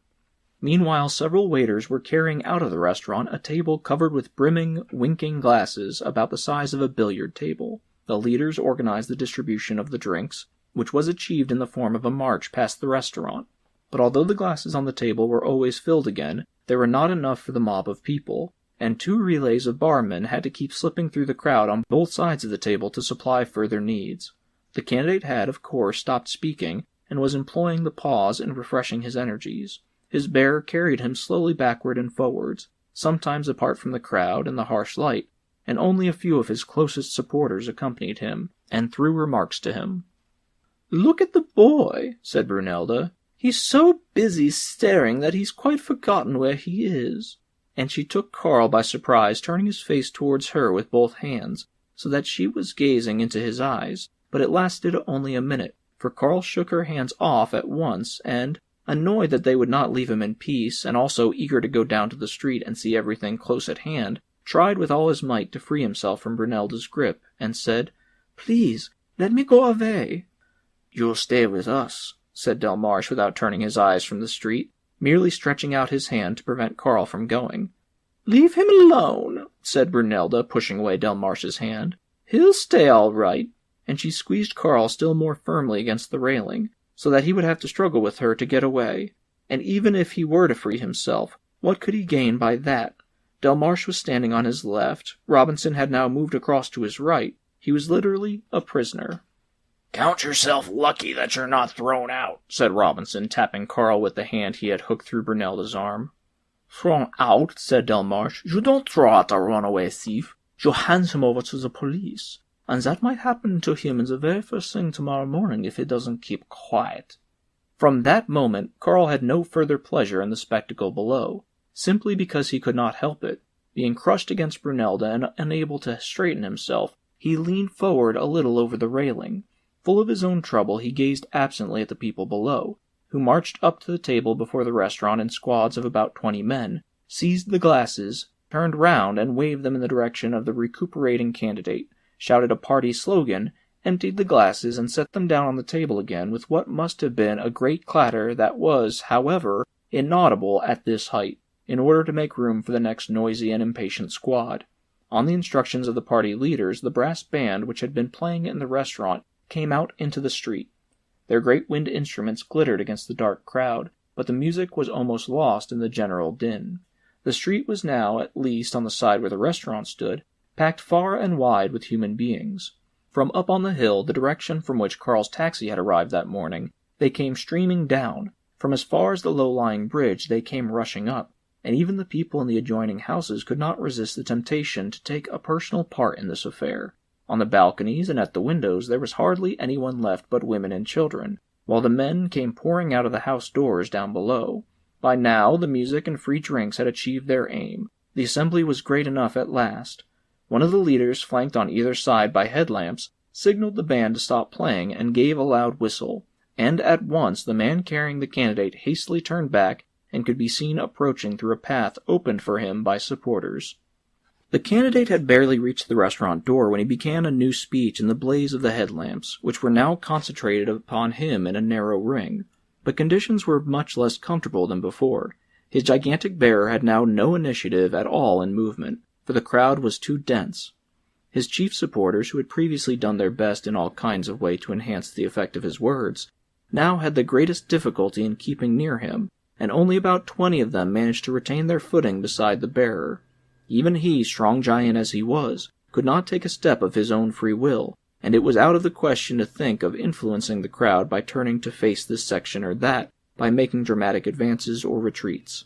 Meanwhile, several waiters were carrying out of the restaurant a table covered with brimming, winking glasses about the size of a billiard table. The leaders organized the distribution of the drinks, which was achieved in the form of a march past the restaurant. But although the glasses on the table were always filled again, there were not enough for the mob of people, and 2 relays of barmen had to keep slipping through the crowd on both sides of the table to supply further needs. The candidate had, of course, stopped speaking, and was employing the pause in refreshing his energies. His bearer carried him slowly backward and forwards, sometimes apart from the crowd and the harsh light, and only a few of his closest supporters accompanied him, and threw remarks to him. "Look at the boy," said Brunelda. "He's so busy staring that he's quite forgotten where he is." And she took Karl by surprise, turning his face towards her with both hands, so that she was gazing into his eyes. But it lasted only a minute, for Karl shook her hands off at once, and, annoyed that they would not leave him in peace, and also eager to go down to the street and see everything close at hand, tried with all his might to free himself from Brunelda's grip, and said, "Please, let me go away." "You'll stay with us," said Delmarche without turning his eyes from the street, merely stretching out his hand to prevent Karl from going. "Leave him alone," said Brunelda, pushing away Delmarche's hand. "He'll stay all right." And she squeezed Karl still more firmly against the railing, so that he would have to struggle with her to get away. And even if he were to free himself, what could he gain by that? Delmarche was standing on his left. Robinson had now moved across to his right. He was literally a prisoner. "Count yourself lucky that you're not thrown out," said Robinson, tapping Karl with the hand he had hooked through Brunelda's arm. "Thrown out?" said Delmarche. "You don't throw out a runaway thief. You hand him over to the police. And that might happen to him in the very first thing tomorrow morning if he doesn't keep quiet." From that moment, Karl had no further pleasure in the spectacle below, simply because he could not help it. Being crushed against Brunelda and unable to straighten himself, he leaned forward a little over the railing. Full of his own trouble, he gazed absently at the people below, who marched up to the table before the restaurant in squads of about 20 men, seized the glasses, turned round and waved them in the direction of the recuperating candidate, shouted a party slogan, emptied the glasses, and set them down on the table again with what must have been a great clatter that was, however, inaudible at this height, in order to make room for the next noisy and impatient squad. On the instructions of the party leaders, the brass band which had been playing in the restaurant came out into the street. Their great wind instruments glittered against the dark crowd, but the music was almost lost in the general din. The street was now, at least on the side where the restaurant stood, packed far and wide with human beings. From up on the hill, the direction from which Karl's taxi had arrived that morning, they came streaming down. From as far as the low-lying bridge they came rushing up, and even the people in the adjoining houses could not resist the temptation to take a personal part in this affair. On the balconies and at the windows there was hardly anyone left but women and children, while the men came pouring out of the house doors down below. By now the music and free drinks had achieved their aim. The assembly was great enough at last. One of the leaders, flanked on either side by headlamps, signaled the band to stop playing and gave a loud whistle, and at once the man carrying the candidate hastily turned back and could be seen approaching through a path opened for him by supporters. The candidate had barely reached the restaurant door when he began a new speech in the blaze of the headlamps, which were now concentrated upon him in a narrow ring. But conditions were much less comfortable than before. His gigantic bearer had now no initiative at all in movement, for the crowd was too dense. His chief supporters, who had previously done their best in all kinds of way to enhance the effect of his words, now had the greatest difficulty in keeping near him, and only about 20 of them managed to retain their footing beside the bearer. Even he, strong giant as he was, could not take a step of his own free will, and it was out of the question to think of influencing the crowd by turning to face this section or that, by making dramatic advances or retreats.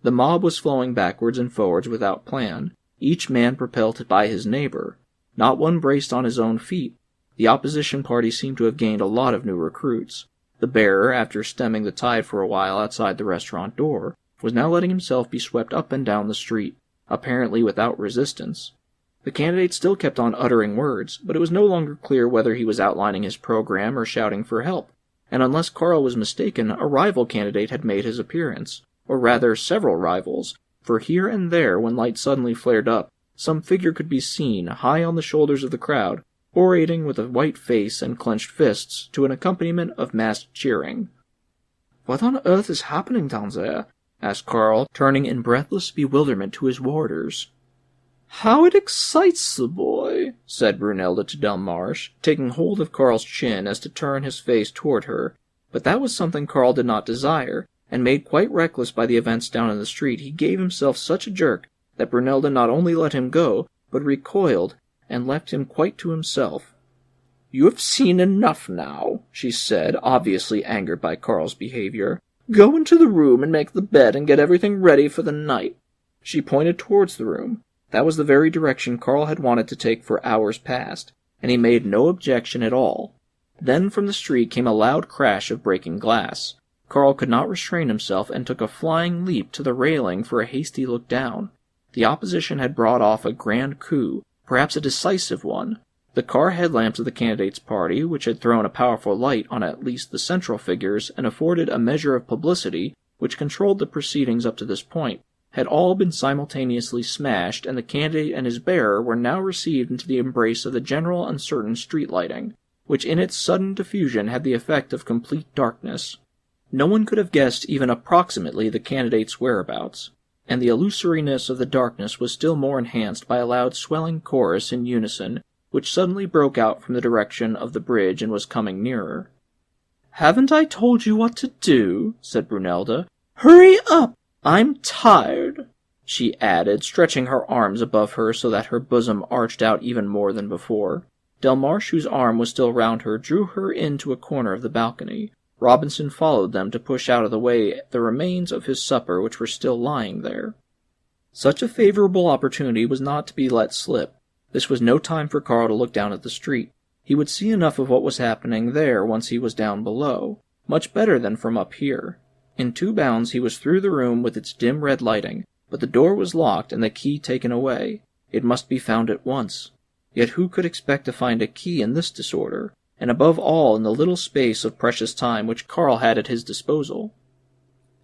The mob was flowing backwards and forwards without plan, each man propelled by his neighbor. Not one braced on his own feet. The opposition party seemed to have gained a lot of new recruits. The bearer, after stemming the tide for a while outside the restaurant door, was now letting himself be swept up and down the street, apparently without resistance. The candidate still kept on uttering words, but it was no longer clear whether he was outlining his program or shouting for help, and unless Carl was mistaken, a rival candidate had made his appearance, or rather several rivals, for here and there, when light suddenly flared up, some figure could be seen, high on the shoulders of the crowd, orating with a white face and clenched fists, to an accompaniment of massed cheering. "What on earth is happening down there?" asked Carl, turning in breathless bewilderment to his warders. "How it excites the boy," said Brunelda to Delmarsh, taking hold of Carl's chin as to turn his face toward her, but that was something Carl did not desire, and made quite reckless by the events down in the street, he gave himself such a jerk that Brunelda not only let him go, but recoiled, and left him quite to himself. "You have seen enough now," she said, obviously angered by Carl's behavior. "Go into the room and make the bed and get everything ready for the night." She pointed towards the room. That was the very direction Carl had wanted to take for hours past, and he made no objection at all. Then from the street came a loud crash of breaking glass. Carl could not restrain himself and took a flying leap to the railing for a hasty look down. The opposition had brought off a grand coup, perhaps a decisive one. The car headlamps of the candidate's party, which had thrown a powerful light on at least the central figures and afforded a measure of publicity which controlled the proceedings up to this point, had all been simultaneously smashed, and the candidate and his bearer were now received into the embrace of the general uncertain street lighting, which in its sudden diffusion had the effect of complete darkness. No one could have guessed even approximately the candidate's whereabouts, and the illusoriness of the darkness was still more enhanced by a loud swelling chorus in unison, which suddenly broke out from the direction of the bridge and was coming nearer. "Haven't I told you what to do?" said Brunelda. "Hurry up! I'm tired," she added, stretching her arms above her so that her bosom arched out even more than before. Delmarsh, whose arm was still round her, drew her into a corner of the balcony. Robinson followed them to push out of the way the remains of his supper which were still lying there. Such a favorable opportunity was not to be let slip. This was no time for Carl to look down at the street. He would see enough of what was happening there once he was down below, much better than from up here. In 2 bounds he was through the room with its dim red lighting, but the door was locked and the key taken away. It must be found at once. Yet who could expect to find a key in this disorder, and above all in the little space of precious time which Carl had at his disposal?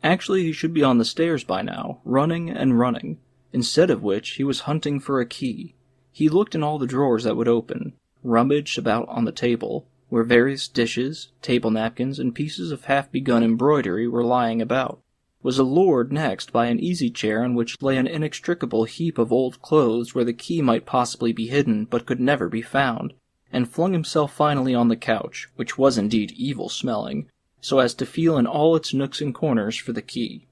Actually, he should be on the stairs by now, running and running, instead of which he was hunting for a key. He looked in all the drawers that would open, rummaged about on the table, where various dishes, table napkins, and pieces of half-begun embroidery were lying about, was allured next by an easy-chair on which lay an inextricable heap of old clothes where the key might possibly be hidden but could never be found, and flung himself finally on the couch, which was indeed evil-smelling, so as to feel in all its nooks and corners for the key.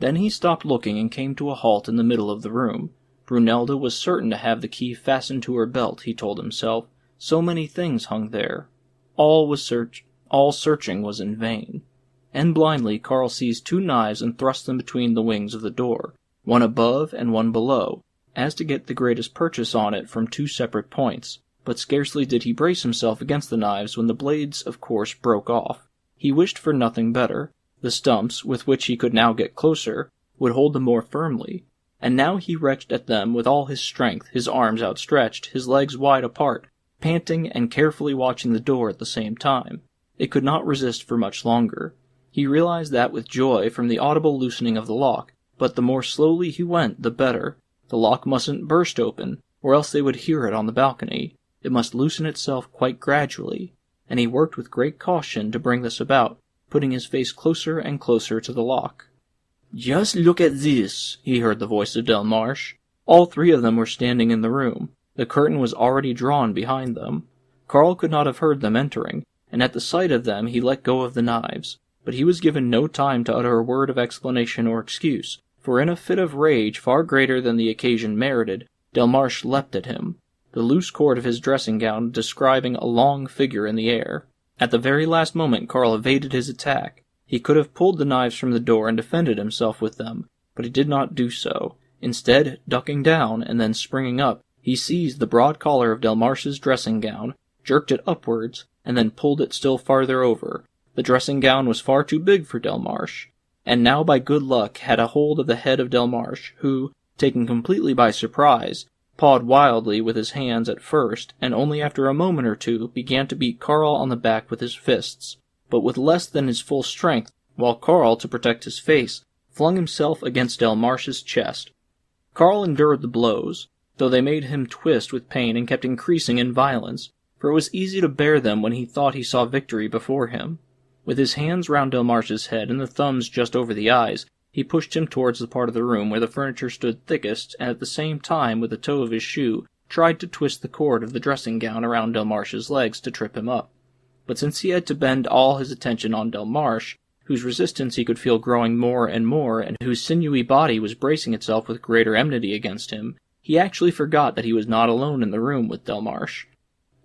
Then he stopped looking and came to a halt in the middle of the room. Brunelda was certain to have the key fastened to her belt, he told himself. So many things hung there. All searching was in vain. And blindly Carl seized 2 knives and thrust them between the wings of the door, one above and one below, as to get the greatest purchase on it from 2 separate points. But scarcely did he brace himself against the knives when the blades, of course, broke off. He wished for nothing better. The stumps, with which he could now get closer, would hold them more firmly, and now he wrenched at them with all his strength, his arms outstretched, his legs wide apart, panting and carefully watching the door at the same time. It could not resist for much longer. He realized that with joy from the audible loosening of the lock, but the more slowly he went, the better. The lock mustn't burst open, or else they would hear it on the balcony. It must loosen itself quite gradually, and he worked with great caution to bring this about, putting his face closer and closer to the lock. "Just look at this," he heard the voice of Delmarsh. All 3 of them were standing in the room. The curtain was already drawn behind them. Carl could not have heard them entering, and at the sight of them he let go of the knives. But he was given no time to utter a word of explanation or excuse, for in a fit of rage far greater than the occasion merited, Delmarsh leapt at him, the loose cord of his dressing gown describing a long figure in the air. At the very last moment Carl evaded his attack. He could have pulled the knives from the door and defended himself with them, but he did not do so. Instead, ducking down and then springing up, he seized the broad collar of Delmarche's dressing gown, jerked it upwards, and then pulled it still farther over. The dressing gown was far too big for Delmarche, and now by good luck had a hold of the head of Delmarche, who, taken completely by surprise, pawed wildly with his hands at first, and only after a moment or two began to beat Carl on the back with his fists, but with less than his full strength, while Carl, to protect his face, flung himself against Delmarche's chest. Carl endured the blows, though they made him twist with pain and kept increasing in violence, for it was easy to bear them when he thought he saw victory before him. With his hands round Delmarche's head and the thumbs just over the eyes, he pushed him towards the part of the room where the furniture stood thickest, and at the same time, with the toe of his shoe, tried to twist the cord of the dressing gown around Delmarche's legs to trip him up. But since he had to bend all his attention on Delmarche, whose resistance he could feel growing more and more, and whose sinewy body was bracing itself with greater enmity against him, he actually forgot that he was not alone in the room with Delmarche.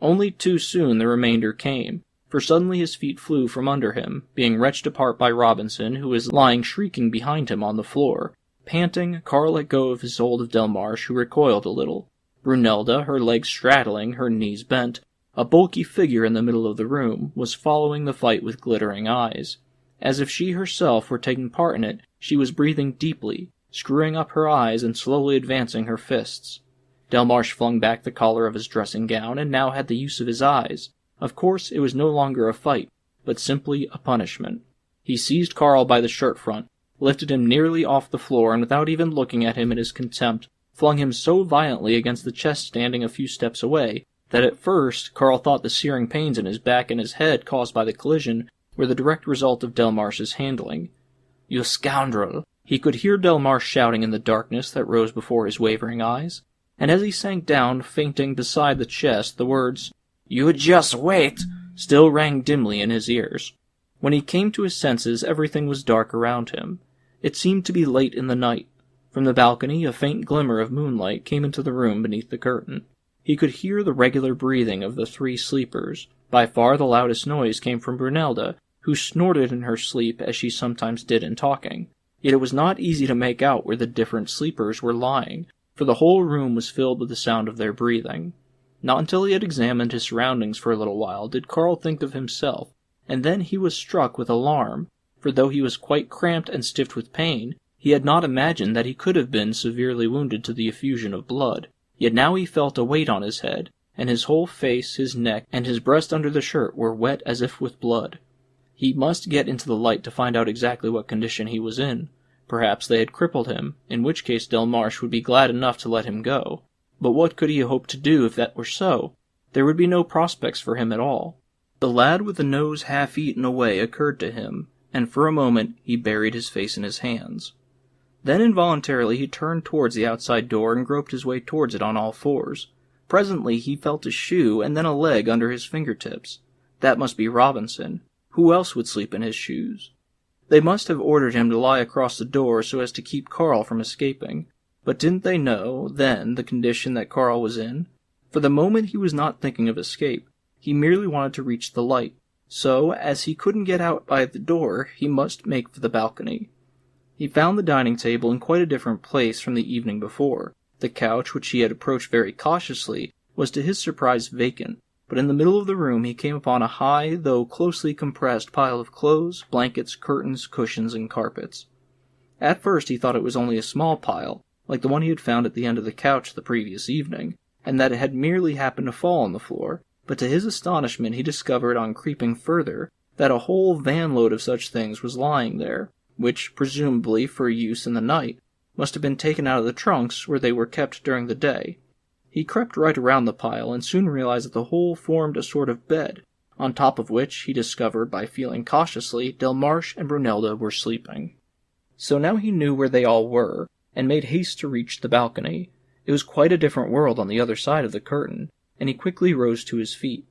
Only too soon the remainder came, for suddenly his feet flew from under him, being wrenched apart by Robinson, who was lying shrieking behind him on the floor. Panting, Carl let go of his hold of Delmarche, who recoiled a little. Brunelda, her legs straddling, her knees bent, a bulky figure in the middle of the room, was following the fight with glittering eyes. As if she herself were taking part in it, she was breathing deeply, screwing up her eyes and slowly advancing her fists. Delmarche flung back the collar of his dressing gown and now had the use of his eyes. Of course, it was no longer a fight, but simply a punishment. He seized Carl by the shirt front, lifted him nearly off the floor, and without even looking at him in his contempt, flung him so violently against the chest standing a few steps away, that at first Carl thought the searing pains in his back and his head caused by the collision were the direct result of Delmarche's handling. "You scoundrel!" He could hear Delmarche shouting in the darkness that rose before his wavering eyes, and as he sank down, fainting beside the chest, the words, "You just wait!" still rang dimly in his ears. When he came to his senses, everything was dark around him. It seemed to be late in the night. From the balcony, a faint glimmer of moonlight came into the room beneath the curtain. He could hear the regular breathing of the three sleepers. By far the loudest noise came from Brunelda, who snorted in her sleep as she sometimes did in talking. Yet it was not easy to make out where the different sleepers were lying, for the whole room was filled with the sound of their breathing. Not until he had examined his surroundings for a little while did Carl think of himself, and then he was struck with alarm, for though he was quite cramped and stiff with pain, he had not imagined that he could have been severely wounded to the effusion of blood. Yet now he felt a weight on his head, and his whole face, his neck, and his breast under the shirt were wet as if with blood. He must get into the light to find out exactly what condition he was in. Perhaps they had crippled him, in which case Delmarche would be glad enough to let him go. But what could he hope to do if that were so? There would be no prospects for him at all. The lad with the nose half eaten away occurred to him, and for a moment he buried his face in his hands. Then involuntarily he turned towards the outside door and groped his way towards it on all fours. Presently he felt a shoe and then a leg under his fingertips. That must be Robinson. Who else would sleep in his shoes? They must have ordered him to lie across the door so as to keep Carl from escaping. But didn't they know, then, the condition that Carl was in? For the moment he was not thinking of escape. He merely wanted to reach the light. So, as he couldn't get out by the door, he must make for the balcony. He found the dining table in quite a different place from the evening before. The couch, which he had approached very cautiously, was to his surprise vacant. But in the middle of the room he came upon a high, though closely compressed pile of clothes, blankets, curtains, cushions, and carpets. At first he thought it was only a small pile, like the one he had found at the end of the couch the previous evening, and that it had merely happened to fall on the floor, but to his astonishment he discovered on creeping further that a whole van-load of such things was lying there, which, presumably for use in the night, must have been taken out of the trunks where they were kept during the day. He crept right around the pile and soon realized that the whole formed a sort of bed, on top of which he discovered by feeling cautiously Delmarche and Brunelda were sleeping. So now he knew where they all were, and made haste to reach the balcony. It was quite a different world on the other side of the curtain, and he quickly rose to his feet.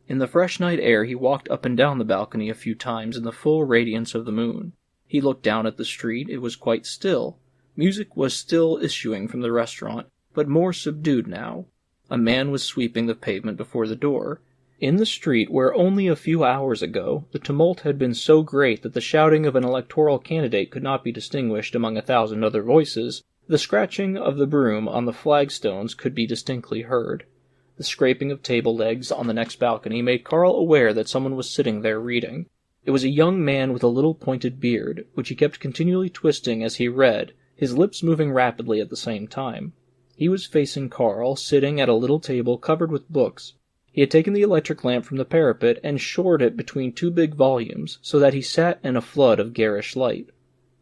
In the fresh night air he walked up and down the balcony a few times in the full radiance of the moon. He looked down at the street. It was quite still. Music was still issuing from the restaurant, but more subdued now. A man was sweeping the pavement before the door. In the street where only a few hours ago the tumult had been so great that the shouting of an electoral candidate could not be distinguished among 1,000 other voices, the scratching of the broom on the flagstones could be distinctly heard. The scraping of table legs on the next balcony made Carl aware that someone was sitting there reading. It was a young man with a little pointed beard, which he kept continually twisting as he read, his lips moving rapidly at the same time. He was facing Carl, sitting at a little table covered with books. He had taken the electric lamp from the parapet and shored it between 2 big volumes, so that he sat in a flood of garish light.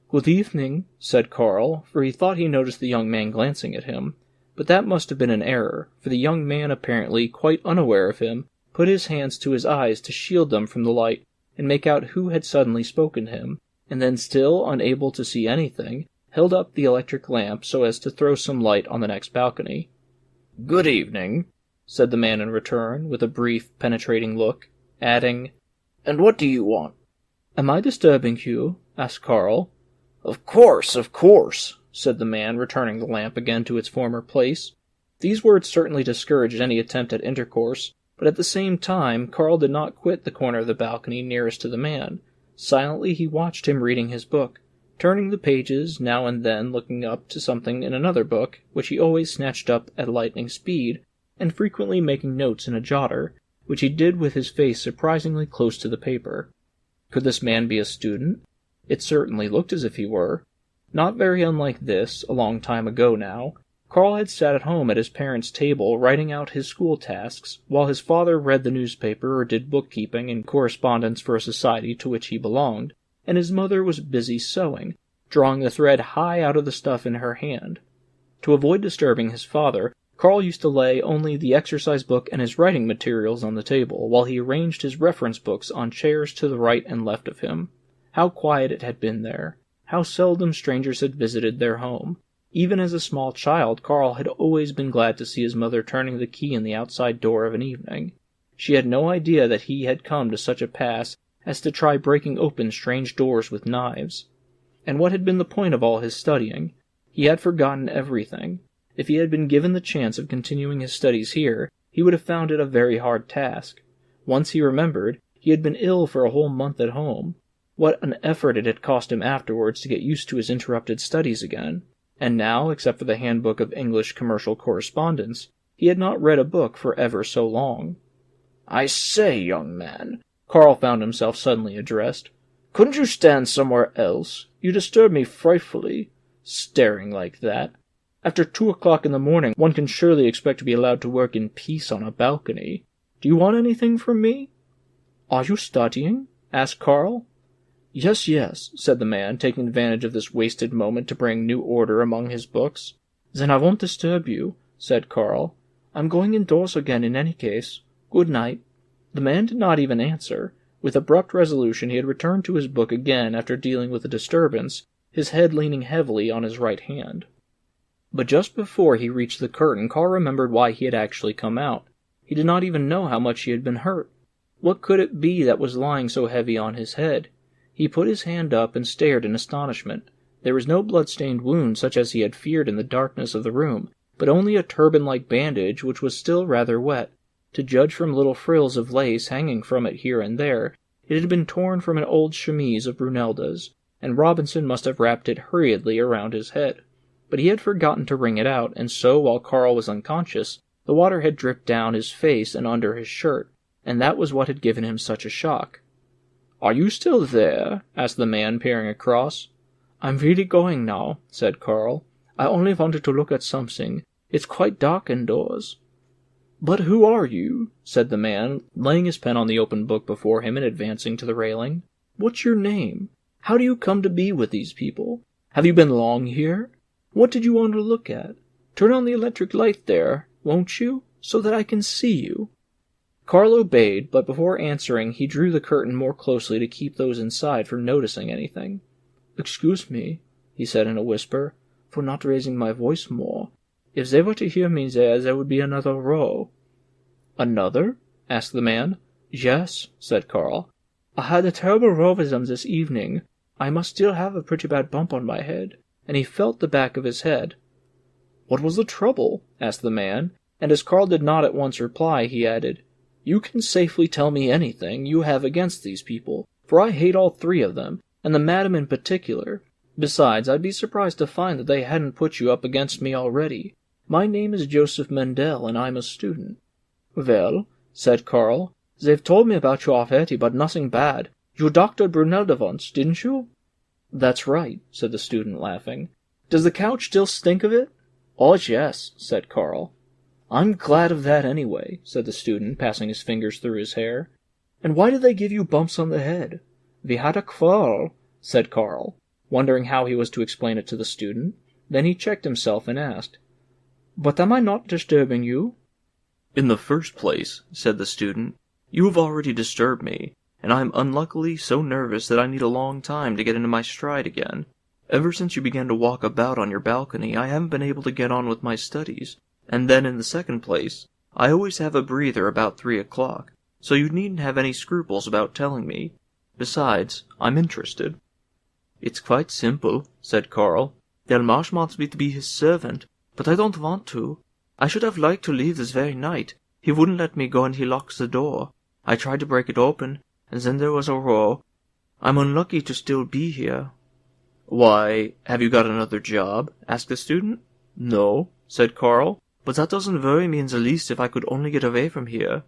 "Good evening," said Carl, for he thought he noticed the young man glancing at him. But that must have been an error, for the young man, apparently quite unaware of him, put his hands to his eyes to shield them from the light and make out who had suddenly spoken to him, and then, still unable to see anything, held up the electric lamp so as to throw some light on the next balcony. "Good evening," said the man in return, with a brief, penetrating look, adding, "And what do you want?" "Am I disturbing you?" asked Carl. Of course," said the man, returning the lamp again to its former place. These words certainly discouraged any attempt at intercourse, but at the same time Carl did not quit the corner of the balcony nearest to the man. Silently he watched him reading his book, turning the pages, now and then looking up to something in another book, which he always snatched up at lightning speed, and frequently making notes in a jotter, which he did with his face surprisingly close to the paper. Could this man be a student? It certainly looked as if he were. Not very unlike this, a long time ago now, Carl had sat at home at his parents' table writing out his school tasks, while his father read the newspaper or did bookkeeping and correspondence for a society to which he belonged, and his mother was busy sewing, drawing the thread high out of the stuff in her hand. To avoid disturbing his father, Carl used to lay only the exercise book and his writing materials on the table, while he arranged his reference books on chairs to the right and left of him. How quiet it had been there! How seldom strangers had visited their home! Even as a small child, Carl had always been glad to see his mother turning the key in the outside door of an evening. She had no idea that he had come to such a pass as to try breaking open strange doors with knives. And what had been the point of all his studying? He had forgotten everything. If he had been given the chance of continuing his studies here, he would have found it a very hard task. Once he remembered, he had been ill for a whole month at home. What an effort it had cost him afterwards to get used to his interrupted studies again. And now, except for the Handbook of English Commercial Correspondence, he had not read a book for ever so long. "I say, young man," Carl found himself suddenly addressed, "couldn't you stand somewhere else? You disturb me frightfully, staring like that. After 2 o'clock in the morning, one can surely expect to be allowed to work in peace on a balcony. Do you want anything from me?" "Are you studying?" asked Carl. Yes, said the man, taking advantage of this wasted moment to bring new order among his books. "Then I won't disturb you," said Carl. "I'm going indoors again in any case. Good night." The man did not even answer. With abrupt resolution he had returned to his book again after dealing with the disturbance, his head leaning heavily on his right hand. But just before he reached the curtain, Carl remembered why he had actually come out. He did not even know how much he had been hurt. What could it be that was lying so heavy on his head? He put his hand up and stared in astonishment. There was no blood-stained wound such as he had feared in the darkness of the room, but only a turban-like bandage which was still rather wet. To judge from little frills of lace hanging from it here and there, it had been torn from an old chemise of Brunelda's, and Robinson must have wrapped it hurriedly around his head. But he had forgotten to wring it out, and so, while Carl was unconscious, the water had dripped down his face and under his shirt, and that was what had given him such a shock. "Are you still there?" asked the man, peering across. "I'm really going now," said Carl. "I only wanted to look at something. It's quite dark indoors." "But who are you?" said the man, laying his pen on the open book before him and advancing to the railing. "What's your name? How do you come to be with these people? Have you been long here? What did you want to look at? Turn on the electric light there, won't you, so that I can see you?" Carl obeyed, but before answering he drew the curtain more closely to keep those inside from noticing anything. "Excuse me," he said in a whisper, "for not raising my voice more. If they were to hear me there would be another row." "Another?" asked the man. "Yes," said Carl. "I had a terrible row with them this evening. I must still have a pretty bad bump on my head," and he felt the back of his head. "What was the trouble?" asked the man, and as Carl did not at once reply, he added, You can safely tell me anything you have against these people, for I hate all three of them, and the madam in particular. Besides, I'd be surprised to find that they hadn't put you up against me already. My name is Joseph Mendel, and I'm a student." "Well," said Carl, "they've told me about you already, but nothing bad. You doctored Brunelda once, didn't you?" "That's right," said the student, laughing. "Does the couch still stink of it?" "Oh, yes," said Carl. "I'm glad of that anyway," said the student, passing his fingers through his hair. "And why did they give you bumps on the head?" "We had a quarrel," said Carl, wondering how he was to explain it to the student. Then he checked himself and asked, "But am I not disturbing you?" "In the first place," said the student, "you have already disturbed me, and I am unluckily so nervous that I need a long time to get into my stride again. Ever since you began to walk about on your balcony, I haven't been able to get on with my studies. And then, in the second place, I always have a breather about 3 o'clock, so you needn't have any scruples about telling me. Besides, I'm interested." "It's quite simple," said Carl. "Delmarche wants me to be his servant, but I don't want to. I should have liked to leave this very night. He wouldn't let me go and he locks the door. I tried to break it open, and then there was a row. I'm unlucky to still be here." "Why, have you got another job?" asked the student. "No," said Carl, "but that doesn't worry me in the least if I could only get away from here."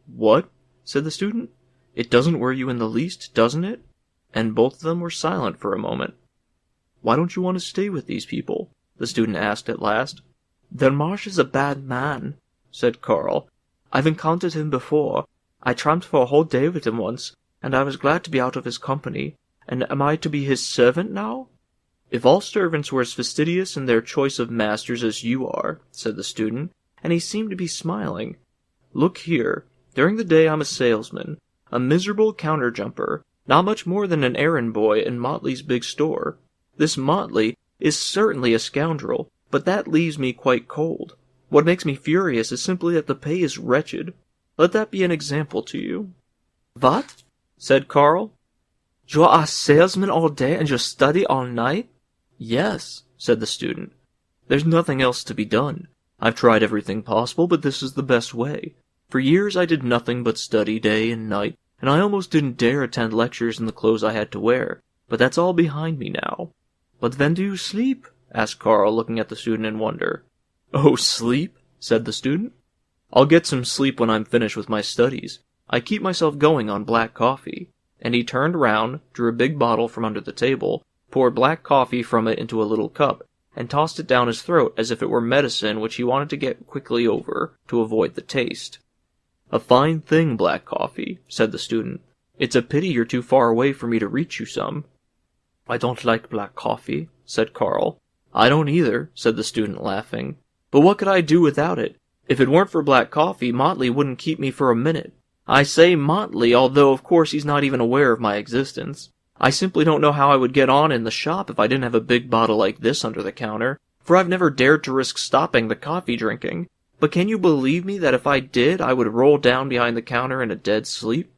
"What?" said the student. "It doesn't worry you in the least, doesn't it?" And both of them were silent for a moment. "Why don't you want to stay with these people?" the student asked at last. "Delmarche is a bad man," said Carl. "I've encountered him before. I tramped for a whole day with him once, and I was glad to be out of his company. And am I to be his servant now?" "If all servants were as fastidious in their choice of masters as you are," said the student, and he seemed to be smiling. "Look here, during the day I'm a salesman, a miserable counter-jumper, not much more than an errand boy in Motley's big store. This Motley is certainly a scoundrel, but that leaves me quite cold. What makes me furious is simply that the pay is wretched. Let that be an example to you." "What?" said Carl. "You are a salesman all day and you study all night?" "Yes," said the student. "There's nothing else to be done. I've tried everything possible, but this is the best way. For years I did nothing but study day and night, and I almost didn't dare attend lectures in the clothes I had to wear, but that's all behind me now." "But when do you sleep?" asked Carl, looking at the student in wonder. "Oh, sleep?" said the student. "I'll get some sleep when I'm finished with my studies. I keep myself going on black coffee." And he turned round, drew a big bottle from under the table, poured black coffee from it into a little cup, and tossed it down his throat as if it were medicine which he wanted to get quickly over, to avoid the taste. "A fine thing, black coffee," said the student. "It's a pity you're too far away for me to reach you some." "I don't like black coffee," said Carl. "I don't either," said the student, laughing. "But what could I do without it? If it weren't for black coffee, Motley wouldn't keep me for a minute. I say Motley, although of course he's not even aware of my existence. I simply don't know how I would get on in the shop if I didn't have a big bottle like this under the counter, for I've never dared to risk stopping the coffee drinking. But can you believe me that if I did, I would roll down behind the counter in a dead sleep?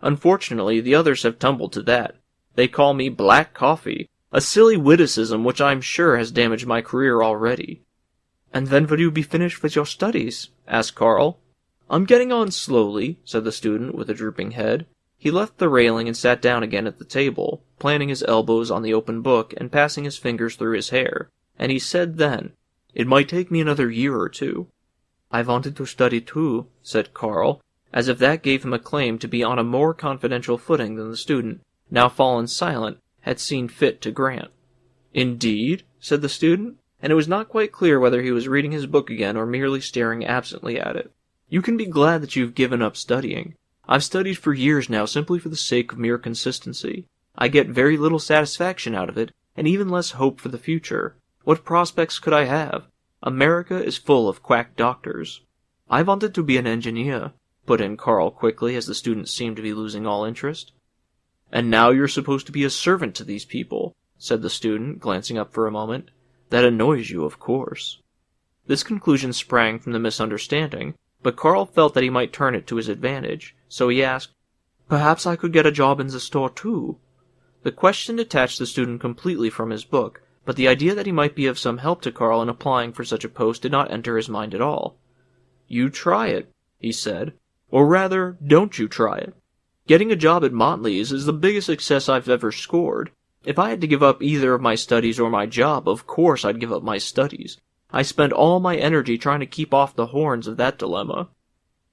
Unfortunately, the others have tumbled to that. They call me Black Coffee, a silly witticism which I'm sure has damaged my career already." "And when will you be finished with your studies?" asked Carl. "I'm getting on slowly," said the student with a drooping head. He left the railing and sat down again at the table, planting his elbows on the open book and passing his fingers through his hair, and he said then, "It might take me another year or two." "I wanted to study too," said Carl, as if that gave him a claim to be on a more confidential footing than the student, now fallen silent, had seen fit to grant. "Indeed?" said the student, and it was not quite clear whether he was reading his book again or merely staring absently at it. "You can be glad that you've given up studying. I've studied for years now simply for the sake of mere consistency. I get very little satisfaction out of it, and even less hope for the future. What prospects could I have? America is full of quack doctors." "I wanted to be an engineer," put in Carl quickly, as the student seemed to be losing all interest. "And now you're supposed to be a servant to these people," said the student, glancing up for a moment. "That annoys you, of course." This conclusion sprang from the misunderstanding, but Carl felt that he might turn it to his advantage, so he asked, "Perhaps I could get a job in the store too?" The question detached the student completely from his book, but the idea that he might be of some help to Carl in applying for such a post did not enter his mind at all. "You try it," he said. Or rather, don't you try it. Getting a job at Motley's is the biggest success I've ever scored. If I had to give up either of my studies or my job, of course I'd give up my studies. I spend all my energy trying to keep off the horns of that dilemma."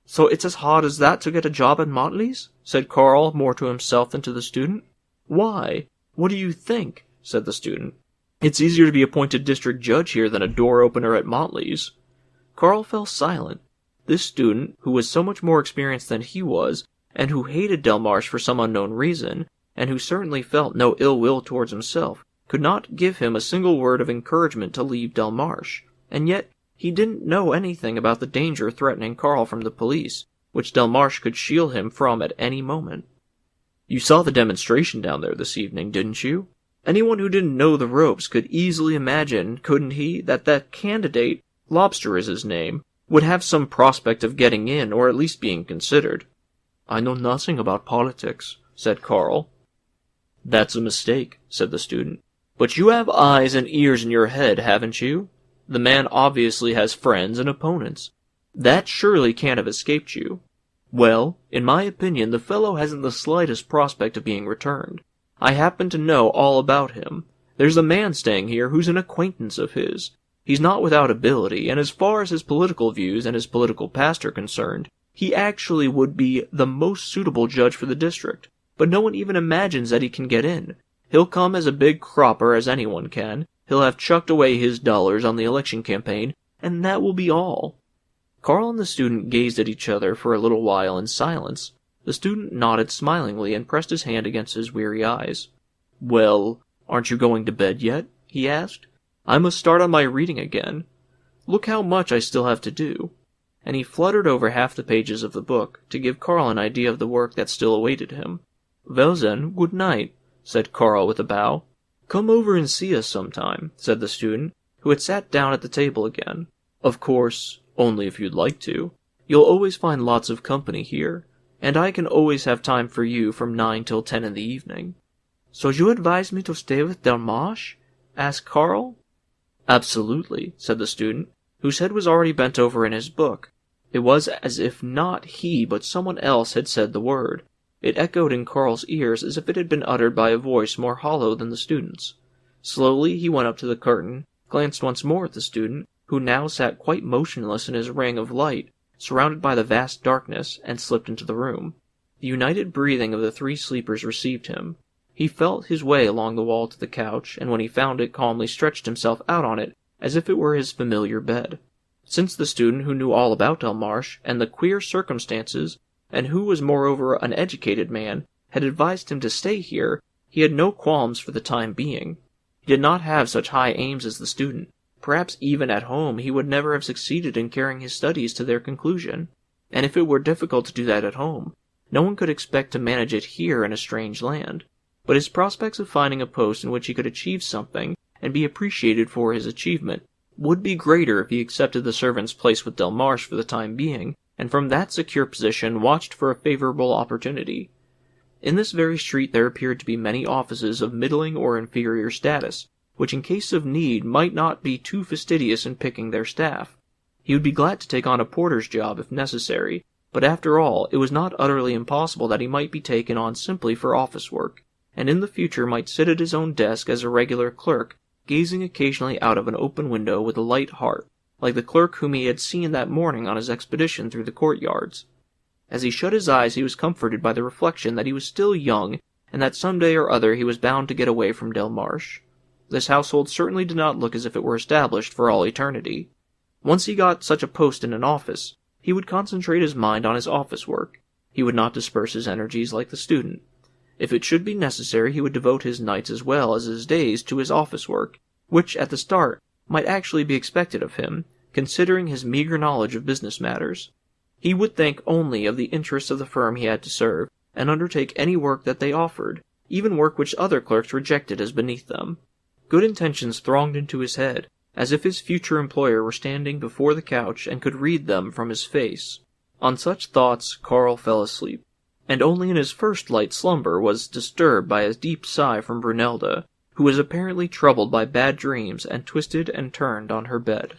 "So it's as hard as that to get a job at Motley's?" said Carl, more to himself than to the student. "Why? What do you think?" said the student. "It's easier to be appointed district judge here than a door opener at Motley's." Carl fell silent. This student, who was so much more experienced than he was, and who hated Delmarsh for some unknown reason, and who certainly felt no ill will towards himself, could not give him a single word of encouragement to leave Delmarsh. And yet he didn't know anything about the danger threatening Carl from the police, which Delmarsh could shield him from at any moment. "You saw the demonstration down there this evening, didn't you? Anyone who didn't know the ropes could easily imagine, couldn't he, that candidate, Lobster is his name, would have some prospect of getting in, or at least being considered." "I know nothing about politics," said Carl. "That's a mistake," said the student. "But you have eyes and ears in your head, haven't you? The man obviously has friends and opponents. That surely can't have escaped you. Well, in my opinion, the fellow hasn't the slightest prospect of being returned. I happen to know all about him. There's a man staying here who's an acquaintance of his. He's not without ability, and as far as his political views and his political past are concerned, he actually would be the most suitable judge for the district. But no one even imagines that he can get in. He'll come as a big cropper as anyone can. He'll have chucked away his dollars on the election campaign, and that will be all." Carl and the student gazed at each other for a little while in silence. The student nodded smilingly and pressed his hand against his weary eyes. "Well, aren't you going to bed yet?" he asked. "I must start on my reading again. Look how much I still have to do." And he fluttered over half the pages of the book, to give Carl an idea of the work that still awaited him. "Well then, good night," said Carl with a bow. "Come over and see us sometime," said the student, who had sat down at the table again. "Of course, only if you'd like to. You'll always find lots of company here, and I can always have time for you from 9 till 10 in the evening." "So you advise me to stay with Delmarsh?" asked Carl. "Absolutely," said the student, whose head was already bent over in his book. It was as if not he but someone else had said the word. It echoed in Carl's ears as if it had been uttered by a voice more hollow than the student's. Slowly he went up to the curtain, glanced once more at the student, who now sat quite motionless in his ring of light, surrounded by the vast darkness, and slipped into the room. The united breathing of the three sleepers received him. He felt his way along the wall to the couch, and when he found it, calmly stretched himself out on it, as if it were his familiar bed. Since the student who knew all about Delmarsh, and the queer circumstances, and who was moreover an educated man, had advised him to stay here, he had no qualms for the time being. He did not have such high aims as the student. Perhaps even at home he would never have succeeded in carrying his studies to their conclusion. And if it were difficult to do that at home, no one could expect to manage it here in a strange land. But his prospects of finding a post in which he could achieve something, and be appreciated for his achievement, would be greater if he accepted the servant's place with Delmarsh for the time being, and from that secure position watched for a favorable opportunity. In this very street there appeared to be many offices of middling or inferior status, which in case of need might not be too fastidious in picking their staff. He would be glad to take on a porter's job if necessary, but after all, it was not utterly impossible that he might be taken on simply for office work, and in the future might sit at his own desk as a regular clerk, gazing occasionally out of an open window with a light heart, like the clerk whom he had seen that morning on his expedition through the courtyards. As he shut his eyes he was comforted by the reflection that he was still young, and that some day or other he was bound to get away from Delmarsh. This household certainly did not look as if it were established for all eternity. Once he got such a post in an office, he would concentrate his mind on his office work. He would not disperse his energies like the student. If it should be necessary, he would devote his nights as well as his days to his office work, which, at the start, might actually be expected of him, considering his meager knowledge of business matters. He would think only of the interests of the firm he had to serve, and undertake any work that they offered, even work which other clerks rejected as beneath them. Good intentions thronged into his head, as if his future employer were standing before the couch and could read them from his face. On such thoughts Carl fell asleep, and only in his first light slumber was disturbed by a deep sigh from Brunelda, who was apparently troubled by bad dreams and twisted and turned on her bed.